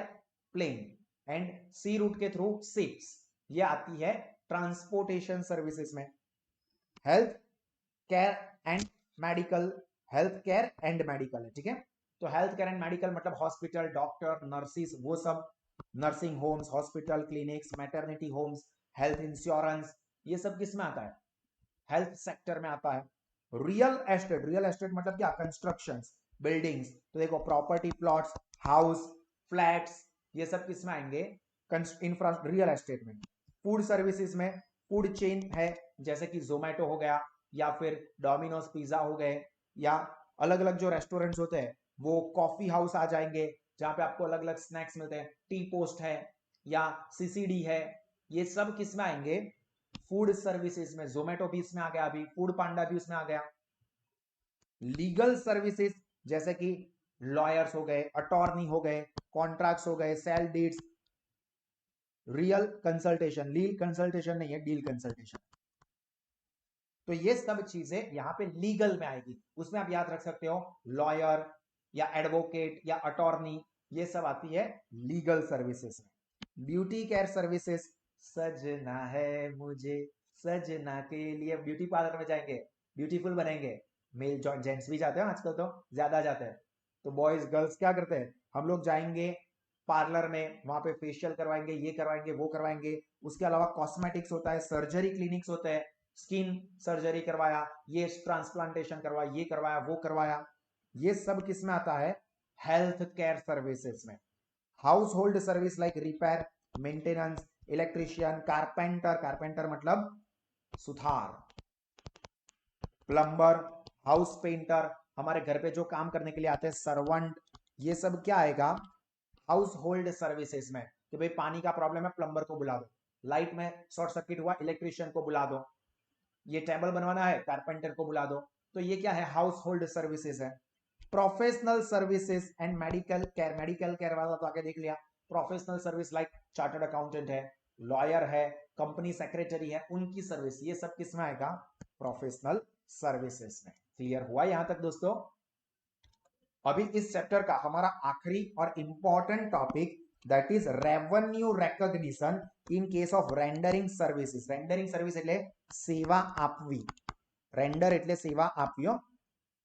plane and sea route के थ्रू शिप्स, ये आती है ट्रांसपोर्टेशन सर्विसेज में। Health care and medical, health care and medical है, ठीक है। तो हेल्थ केयर एंड मेडिकल मतलब हॉस्पिटल, डॉक्टर, नर्सिस, वो सब, nursing homes, hospital, clinics, maternity homes, health insurance, ये सब किस में आता है, हेल्थ सेक्टर में आता है। रियल एस्टेट, रियल एस्टेट मतलब क्या, कंस्ट्रक्शंस, बिल्डिंग्स, तो देखो प्रॉपर्टी, प्लॉट्स, हाउस, फ्लैट्स, ये सब किस में आएंगे, इंफ्रा रियल एस्टेट में। फूड सर्विसेज में, फूड चेन है जैसे कि जोमेटो हो गया या फिर डोमिनोज पिज्जा हो गए, या अलग अलग जो रेस्टोरेंट्स होते हैं वो कॉफी हाउस आ जाएंगे जहां पे आपको अलग अलग स्नैक्स मिलते हैं, टी पोस्ट है या सीसीडी है, ये सब किस में आएंगे, फूड सर्विसेज में। जोमेटो भी इसमें आ गया, अभी फूड पांडा भी उसमें आ गया। लीगल सर्विसेज जैसे कि लॉयर्स हो गए, अटॉर्नी हो गए, कॉन्ट्रैक्ट्स हो गए, सेल डीड्स, रियल कंसल्टेशन, लील कंसल्टेशन नहीं है, डील कंसल्टेशन, तो ये सब चीजें यहां पे लीगल में आएगी, उसमें आप याद रख सकते हो लॉयर या एडवोकेट या अटॉर्नी, ये सब आती है लीगल सर्विसेज में। ब्यूटी केयर सर्विसेज, सजना है मुझे सजना के लिए, ब्यूटी पार्लर में जाएंगे, ब्यूटीफुल बनेंगे, मेल जेंट्स भी जाते हैं आजकल तो ज्यादा जाते हैं, तो बॉयज गर्ल्स क्या करते हैं, हम लोग जाएंगे पार्लर में, वहां पे फेशियल करवाएंगे, ये करवाएंगे, वो करवाएंगे। उसके अलावा कॉस्मेटिक्स होता है, सर्जरी क्लिनिक्स होते हैं, स्किन सर्जरी करवाया, ये ट्रांसप्लांटेशन करवाया, ये करवाया, वो करवाया, ये सब किस में आता है, हेल्थ केयर सर्विसेज में। House hold service like repair, maintenance, electrician, carpenter, carpenter मतलब सुथार, प्लम्बर, हाउस पेंटर, हमारे घर पे जो काम करने के लिए आते हैं सर्वेंट, ये सब क्या आएगा, हाउस होल्ड सर्विसेज में, कि भाई पानी का प्रॉब्लम है प्लम्बर को बुला दो, लाइट में शॉर्ट सर्किट हुआ इलेक्ट्रिशियन को बुला दो, ये टेबल बनवाना है कारपेंटर को बुला दो, तो ये क्या है, हाउस होल्ड सर्विसेज है। Professional services and medical care, medical care वाला तो आगे देख लिया, professional service like chartered accountant है, लॉयर है, कंपनी सेक्रेटरी है, उनकी सर्विस, ये सब किस में आएगा, प्रोफेशनल सर्विसेज में। क्लियर हुआ यहां तक दोस्तों। अभी इस चैप्टर का हमारा आखिरी और important topic that is revenue recognition in case of rendering services. Rendering service એટલે સેવા આપવી, રેન્ડર એટલે સેવા આપ્યો,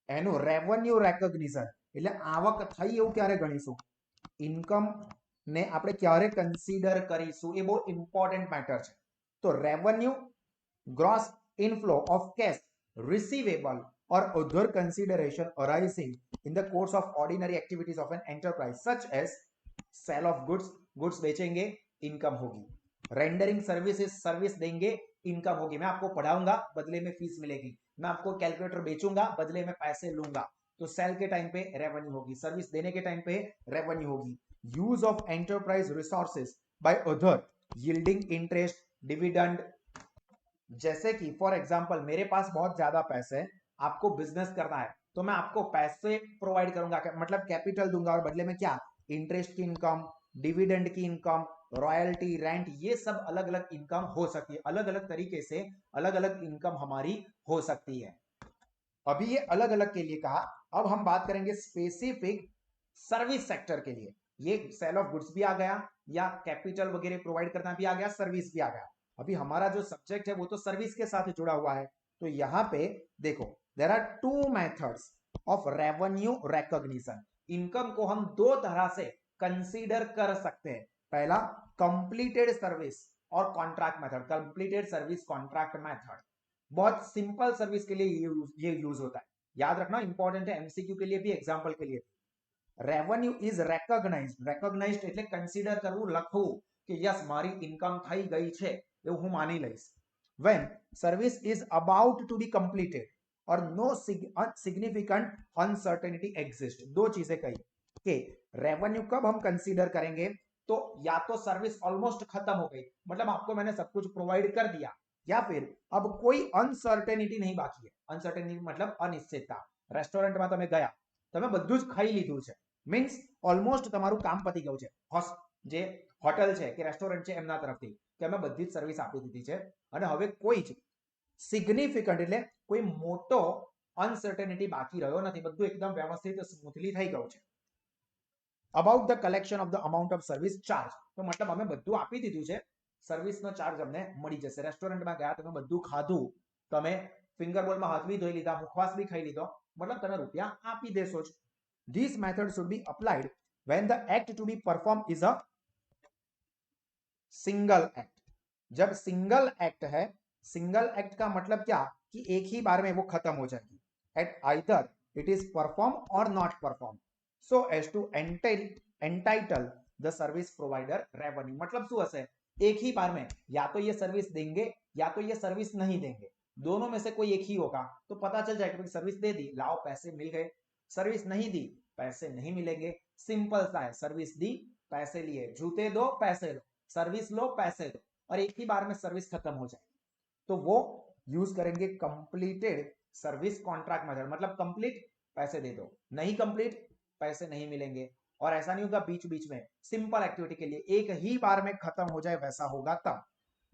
એનું રેવન્યુ રેકગ્નિશન એટલે આવક થઈ એવું ક્યારે ગણીશું, ઇન્કમ ને આપણે ક્યારે કન્સિડર કરીશું, એ બહુ ઇમ્પોર્ટન્ટ મેટર છે। તો revenue, gross inflow of cash, receivable, or other consideration arising in the course of ordinary activities of an enterprise, such as sale of goods, goods बेचेंगे, इनकम होगी, रेंडरिंग सर्विसेज, सर्विस देंगे, इनकम होगी, मैं आपको पढ़ाऊंगा, बदले में फीस मिलेगी, मैं आपको कैलकुलेटर बेचूंगा, बदले में पैसे लूंगा, तो सेल के टाइम पे रेवेन्यू होगी, सर्विस देने के टाइम पे रेवेन्यू होगी। Use of enterprise resources by other yielding interest, dividend, जैसे कि फॉर एग्जांपल मेरे पास बहुत ज्यादा पैसे है, आपको बिजनेस करना है, तो मैं आपको पैसे प्रोवाइड करूंगा, मतलब कैपिटल दूंगा, और बदले में क्या, इंटरेस्ट की इनकम, डिविडेंड की इनकम, रॉयल्टी, रेंट, ये सब अलग अलग इनकम हो सकती है, अलग अलग तरीके से अलग अलग इनकम हमारी हो सकती है। अभी ये अलग अलग के लिए कहा, अब हम बात करेंगे स्पेसिफिक सर्विस सेक्टर के लिए। ये सेल ऑफ गुड्स भी आ गया, या कैपिटल वगैरह प्रोवाइड करना भी आ गया, सर्विस भी आ गया। अभी हमारा जो सब्जेक्ट है वो तो सर्विस के साथ जुड़ा हुआ है, तो यहां पे देखो there are two methods of revenue recognition. Income को हम दो तरह से कंसीडर कर सकते हैं, पहला कंप्लीटेड सर्विस और contract method, completed service contract method. बहुत सिंपल सर्विस के लिए ये यूज होता है, याद रखना इंपॉर्टेंट है, एमसीक्यू के लिए भी, एग्जांपल के लिए। રેવન્યુ ઇઝ રેકોગ્નાઇઝડ એટલે કન્સિડર કરવું, લખવું કે યસ મારી ઇન્કમ થઈ ગઈ છે એવું હું માની લઈશ. when service is about to be completed और no significant uncertainty exist, दो चीजें कही कि रेवेन्यू कब हम कंसीडर करेंगे, तो या तो सर्विस ऑलमोस्ट खत्म हो गई, मतलब आपको मैंने सब कुछ प्रोवाइड कर दिया, या फिर अब कोई अनसर्टेनिटी नहीं बाकी है, अनसर्टेनिटी मतलब अनिश्चितता, રેસ્ટોરન્ટમાં તમે ગયા, તમે બધું જ ખાઈ લીધું છે, મીન્સ ઓલમોસ્ટ તમારું કામ પતી ગયું છે, જે હોટલ છે કે રેસ્ટોરન્ટ છે એમના તરફથી કે અમે બધી જ સર્વિસ આપી દીધી છે, અને હવે કોઈ જ સિગ્નિફિકન્ટ એટલે કોઈ મોટો અનસર્ટેનિટી બાકી રહ્યો નથી, બધું એકદમ વ્યવસ્થિત સ્મૂથલી થઈ ગયું છે. About the collection of the amount of service charge, તો મતલબ અમે બધું આપી દીધું છે, સર્વિસનો ચાર્જ અમને મળી જશે. રેસ્ટોરન્ટમાં ગયા, તમે બધું ખાધું, તમે ફિંગરબોલમાં હાથ બી ધોઈ લીધા, મુખવાસ બી ખાઈ લીધો, मतलब તમે રૂપિયા આપી દેશો જ. This method should be applied when the act to be performed is a single act. जब सिंगल एक्ट है, सिंगल एक्ट का मतलब क्या कि एक ही बार में वो खत्म हो जाएगी, at either it is perform और not perform so as to entitle the service provider revenue. मतलब શું હશે, एक ही बार में या तो ये सर्विस देंगे या तो ये सर्विस नहीं देंगे, दोनों में से कोई एक ही होगा, तो पता चल जाएगा कि सर्विस दे दी, लाओ पैसे मिल गए, सर्विस नहीं दी, पैसे नहीं मिलेंगे. सिंपल सा है, सर्विस दी, पैसे लिए, जूते दो पैसे लो, सर्विस लो पैसे दो, और एक ही बार में सर्विस खत्म हो जाएगी, तो वो यूज करेंगे कंप्लीटेड सर्विस कॉन्ट्रैक्ट मेथड, मतलब कंप्लीट पैसे दे दो, नहीं कंप्लीट पैसे नहीं मिलेंगे. और ऐसा नहीं होगा बीच बीच में, सिंपल एक्टिविटी के लिए एक ही बार में खत्म हो जाए वैसा होगा तब.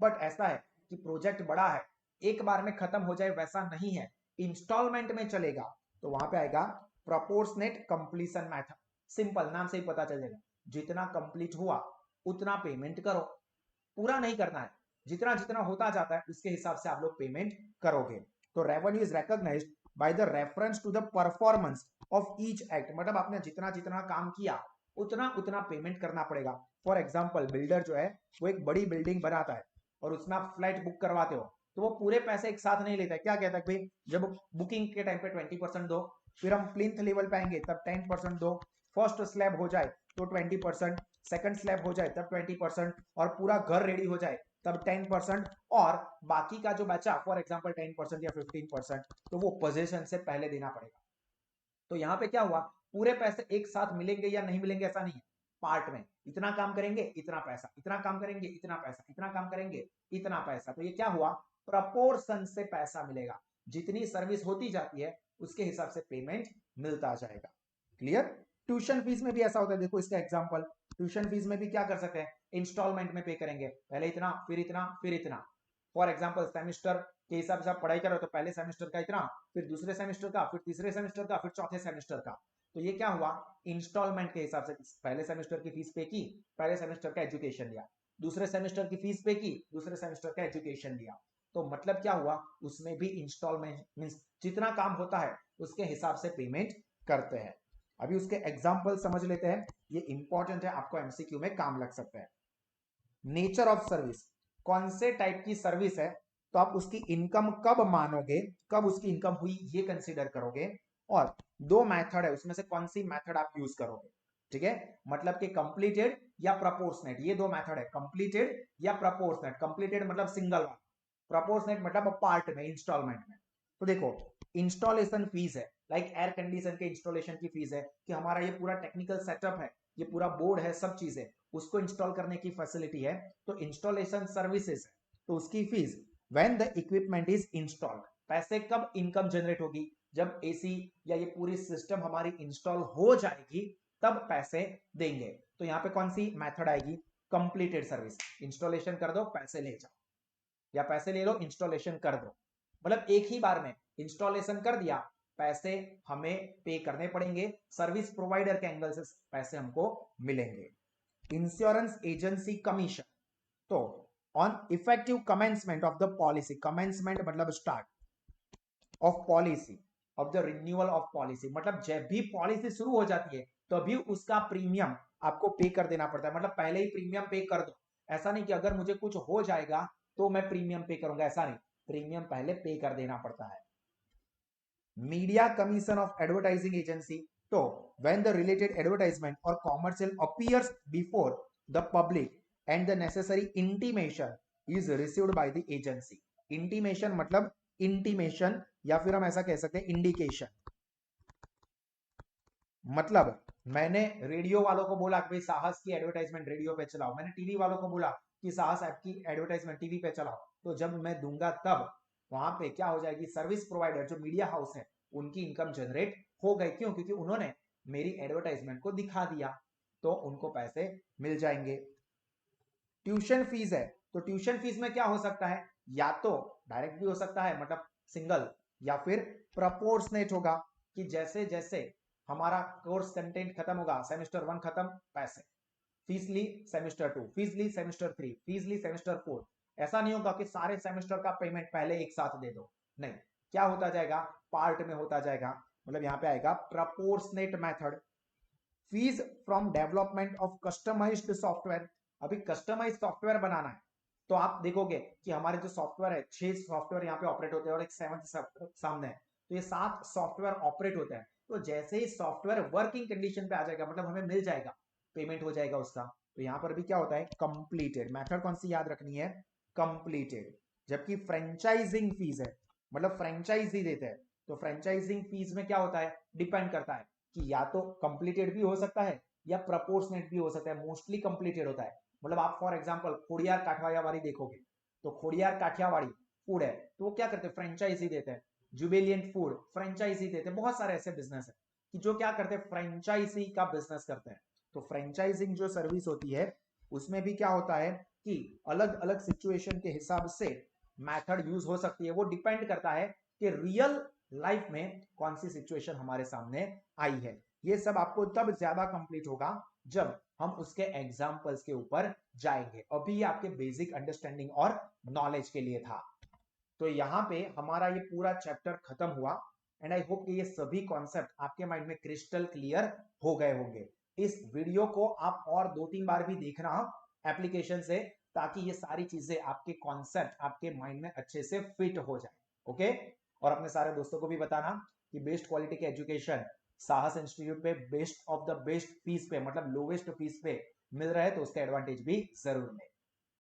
बट ऐसा है कि प्रोजेक्ट बड़ा है, एक बार में खत्म हो जाए वैसा नहीं है, इंस्टॉलमेंट में चलेगा, तो वहां पे आएगा प्रोपोर्शनेट कंप्लीशन मेथड. सिंपल, नाम से ही पता चल जाएगा, जितना कंप्लीट हुआ उतना पेमेंट करो, पूरा नहीं करना है, जितना जितना होता जाता है उसके हिसाब से आप लोग पेमेंट करोगे. तो revenue is recognized by the reference to the performance of each act, मतलब आपने जितना जितना काम किया उतना उतना पेमेंट करना पड़ेगा. फॉर एग्जाम्पल बिल्डर जो है वो एक बड़ी बिल्डिंग बनाता है और उसमें आप फ्लैट बुक करवाते हो, तो वो पूरे पैसे एक साथ नहीं लेता है, क्या कहता है भाई जब बुकिंग के टाइम पे 20% दो, फिर हम प्लिंथ लेवल पे आएंगे तब 10% दो, फर्स्ट स्लैब हो जाए तो 20%, सेकंड स्लैब हो जाए तब 20%, और पूरा घर रेडी हो जाए तब 10%, और बाकी का जो बचा फॉर एग्जांपल 10% या 15%, तो वो पोजीशन से पहले देना पड़ेगा. तो यहाँ पे क्या हुआ, पूरे पैसे एक साथ मिलेंगे या नहीं मिलेंगे ऐसा नहीं है, पार्ट में इतना काम करेंगे इतना पैसा, इतना काम करेंगे इतना पैसा, इतना काम करेंगे इतना पैसा, तो ये क्या हुआ, प्रपोर्शन से पैसा मिलेगा, जितनी सर्विस होती जाती है उसके हिसाब से पेमेंट मिलता जाएगा. क्लियर. ट्यूशन फीस में भी ऐसा होता है, देखो इसका एग्जांपल, ट्यूशन फीस में भी क्या कर सकते हैं, इंस्टॉलमेंट में पे करेंगे, पहले इतना फिर इतना फिर इतना. फॉर एग्जांपल सेमेस्टर के हिसाब से आप पढ़ाई करो तो पहले सेमेस्टर का इतना, फिर दूसरे सेमेस्टर का, फिर तीसरे सेमेस्टर का, फिर चौथे सेमेस्टर का, तो ये क्या हुआ, इंस्टॉलमेंट के हिसाब से पहले सेमेस्टर की फीस पे की, पहले सेमेस्टर का एजुकेशन लिया, दूसरे सेमेस्टर की फीस पे की, दूसरे सेमेस्टर का एजुकेशन लिया. तो मतलब क्या हुआ, उसमें भी इंस्टॉलमेंट मींस जितना काम होता है उसके हिसाब से पेमेंट करते हैं. अभी उसके एग्जांपल समझ लेते हैं, ये इंपॉर्टेंट है, आपको एमसीक्यू में काम लग सकता है. नेचर ऑफ सर्विस, कौन से टाइप की सर्विस है तो आप उसकी इनकम कब मानोगे, कब उसकी इनकम हुई ये कंसीडर करोगे, और दो मेथड है उसमें से कौन सी मेथड आप यूज करोगे। ठीक है, मतलब कि कंप्लीटेड या प्रपोर्शनेट, ये दो मेथड है, कंप्लीटेड या प्रपोर्शनेट। कंप्लीटेड मतलब सिंगल वाला, प्रपोर्शनेट मतलब पार्ट में, इंस्टॉलमेंट में। तो देखो, इंस्टॉलेशन फीस है, लाइक एयर कंडीशन के इंस्टॉलेशन की फीस है, कि हमारा ये पूरा टेक्निकल सेटअप है, ये पूरा बोर्ड है, सब चीजें, उसको इंस्टॉल करने की फैसिलिटी है, तो इंस्टॉलेशन सर्विसेज है, तो उसकी fees. When the equipment is installed, पैसे कब इनकम जनरेट होगी, जब एसी या ये पूरी सिस्टम हमारी इंस्टॉल हो जाएगी तब पैसे देंगे। तो यहाँ पे कौन सी मेथड आएगी, कंप्लीटेड सर्विस, इंस्टॉलेशन कर दो पैसे ले जाओ, या पैसे ले लो इंस्टॉलेशन कर दो, मतलब एक ही बार में इंस्टॉलेशन कर दिया, पैसे हमें पे करने पड़ेंगे, सर्विस प्रोवाइडर के एंगल से पैसे हमको मिलेंगे। इंश्योरेंस एजेंसी कमीशन, तो on effective commencement of the policy, commencement मतलब start of policy, of the renewal of policy, मतलब जब भी पॉलिसी शुरू हो जाती है तभी उसका प्रीमियम आपको पे कर देना पड़ता है, मतलब पहले ही प्रीमियम पे कर दो। ऐसा नहीं कि अगर मुझे कुछ हो जाएगा तो मैं प्रीमियम पे करूंगा, ऐसा नहीं, प्रीमियम पहले पे कर देना पड़ता है। Media commission of advertising agency, तो व्हेन द रिलेटेड एडवर्टाइजमेंट और commercial appears before the public and the necessary intimation is received by the agency. Intimation मतलब इंटीमेशन, या फिर हम ऐसा कह सकते हैं इंडिकेशन, मतलब मैंने रेडियो वालों को बोला कि भाई साहस की एडवर्टाइजमेंट रेडियो पे चलाओ, मैंने टीवी वालों को बोला कि साहस ऐप की एडवर्टाइजमेंट टीवी पे चलाओ, तो जब मैं दूंगा तब वहां पे क्या हो जाएगी, सर्विस प्रोवाइडर जो मीडिया हाउस है उनकी इनकम जनरेट हो गई, क्यों, क्योंकि उन्होंने मेरी एडवर्टाइजमेंट को दिखा दिया, तो उनको पैसे मिल जाएंगे। ट्यूशन फीस है, तो ट्यूशन फीस में क्या हो सकता है, या तो डायरेक्ट भी हो सकता है मतलब सिंगल, या फिर प्रपोर्शनेट होगा, कि जैसे जैसे हमारा कोर्स कंटेंट खत्म होगा, सेमेस्टर 1 खत्म, पैसे, फीस ली सेमेस्टर 2, फीस ली सेमेस्टर 3, फीस ली सेमेस्टर 4, ऐसा नहीं होगा कि सारे सेमेस्टर का पेमेंट पहले एक साथ दे दो, नहीं, क्या होता जाएगा, पार्ट में होता जाएगा, मतलब यहां पे आएगा proportionate method. Fees from development of customized software, अभी कस्टमाइज सॉफ्टवेयर बनाना है, तो आप देखोगे कि हमारे जो सॉफ्टवेयर है, 6 सॉफ्टवेयर यहाँ पे ऑपरेट होते हैं और एक 7th सामने है, तो ये 7 सॉफ्टवेयर ऑपरेट होते हैं, तो जैसे ही सॉफ्टवेयर वर्किंग कंडीशन पे आ जाएगा, मतलब हमें मिल जाएगा, पेमेंट हो जाएगा उसका, तो यहाँ पर भी क्या होता है, कंप्लीटेड, मेथड कौन सी याद रखनी है, कंप्लीटेड। जबकि फ्रेंचाइजिंग फीस है, मतलब फ्रेंचाइजी देते हैं, तो फ्रेंचाइजिंग फीस में क्या होता है, डिपेंड करता है कि या तो कंप्लीटेड भी हो सकता है या प्रपोर्शनेट भी हो सकता है, मोस्टली कंप्लीटेड होता है, मतलब आप फॉर एग्जांपल खोड़ियार काठियावाड़ी देखोगे, तो खोड़ियार काठियावाड़ी फूड है, तो वो क्या करते हैं, फ्रेंचाइजी देते हैं, जुबिलियंट फूड फ्रेंचाइजी देते हैं, बहुत सारे ऐसे बिजनेस है कि जो क्या करते हैं, फ्रेंचाइजी का बिजनेस करते हैं। तो फ्रेंचाइजिंग जो सर्विस होती है उसमें भी क्या होता है कि अलग अलग सिचुएशन के हिसाब से मेथड यूज हो सकती है, वो डिपेंड करता है कि रियल लाइफ में कौन सी सिचुएशन हमारे सामने आई है। ये सब आपको तब ज्यादा कंप्लीट होगा जब हम उसके एग्जाम्पल्स के ऊपर जाएंगे, अभी ये आपके बेसिक अंडरस्टैंडिंग और नॉलेज के लिए था। तो यहाँ पे हमारा ये पूरा चैप्टर खत्म हुआ, एंड आई होप कि ये सभी कॉन्सेप्ट आपके माइंड में क्रिस्टल क्लियर हो गए होंगे। इस वीडियो को आप और 2-3 बार भी देखना एप्लीकेशन से, ताकि ये सारी चीजें आपके कॉन्सेप्ट आपके माइंड में अच्छे से फिट हो जाए। ओके, और अपने सारे दोस्तों को भी बताना कि बेस्ट क्वालिटी के एजुकेशन साहस इंस्टीट्यूट पे best of the best fees पे, मतलब लोवेस्ट फीस पे मिल रहा है, तो उसका एडवांटेज भी जरूर लें।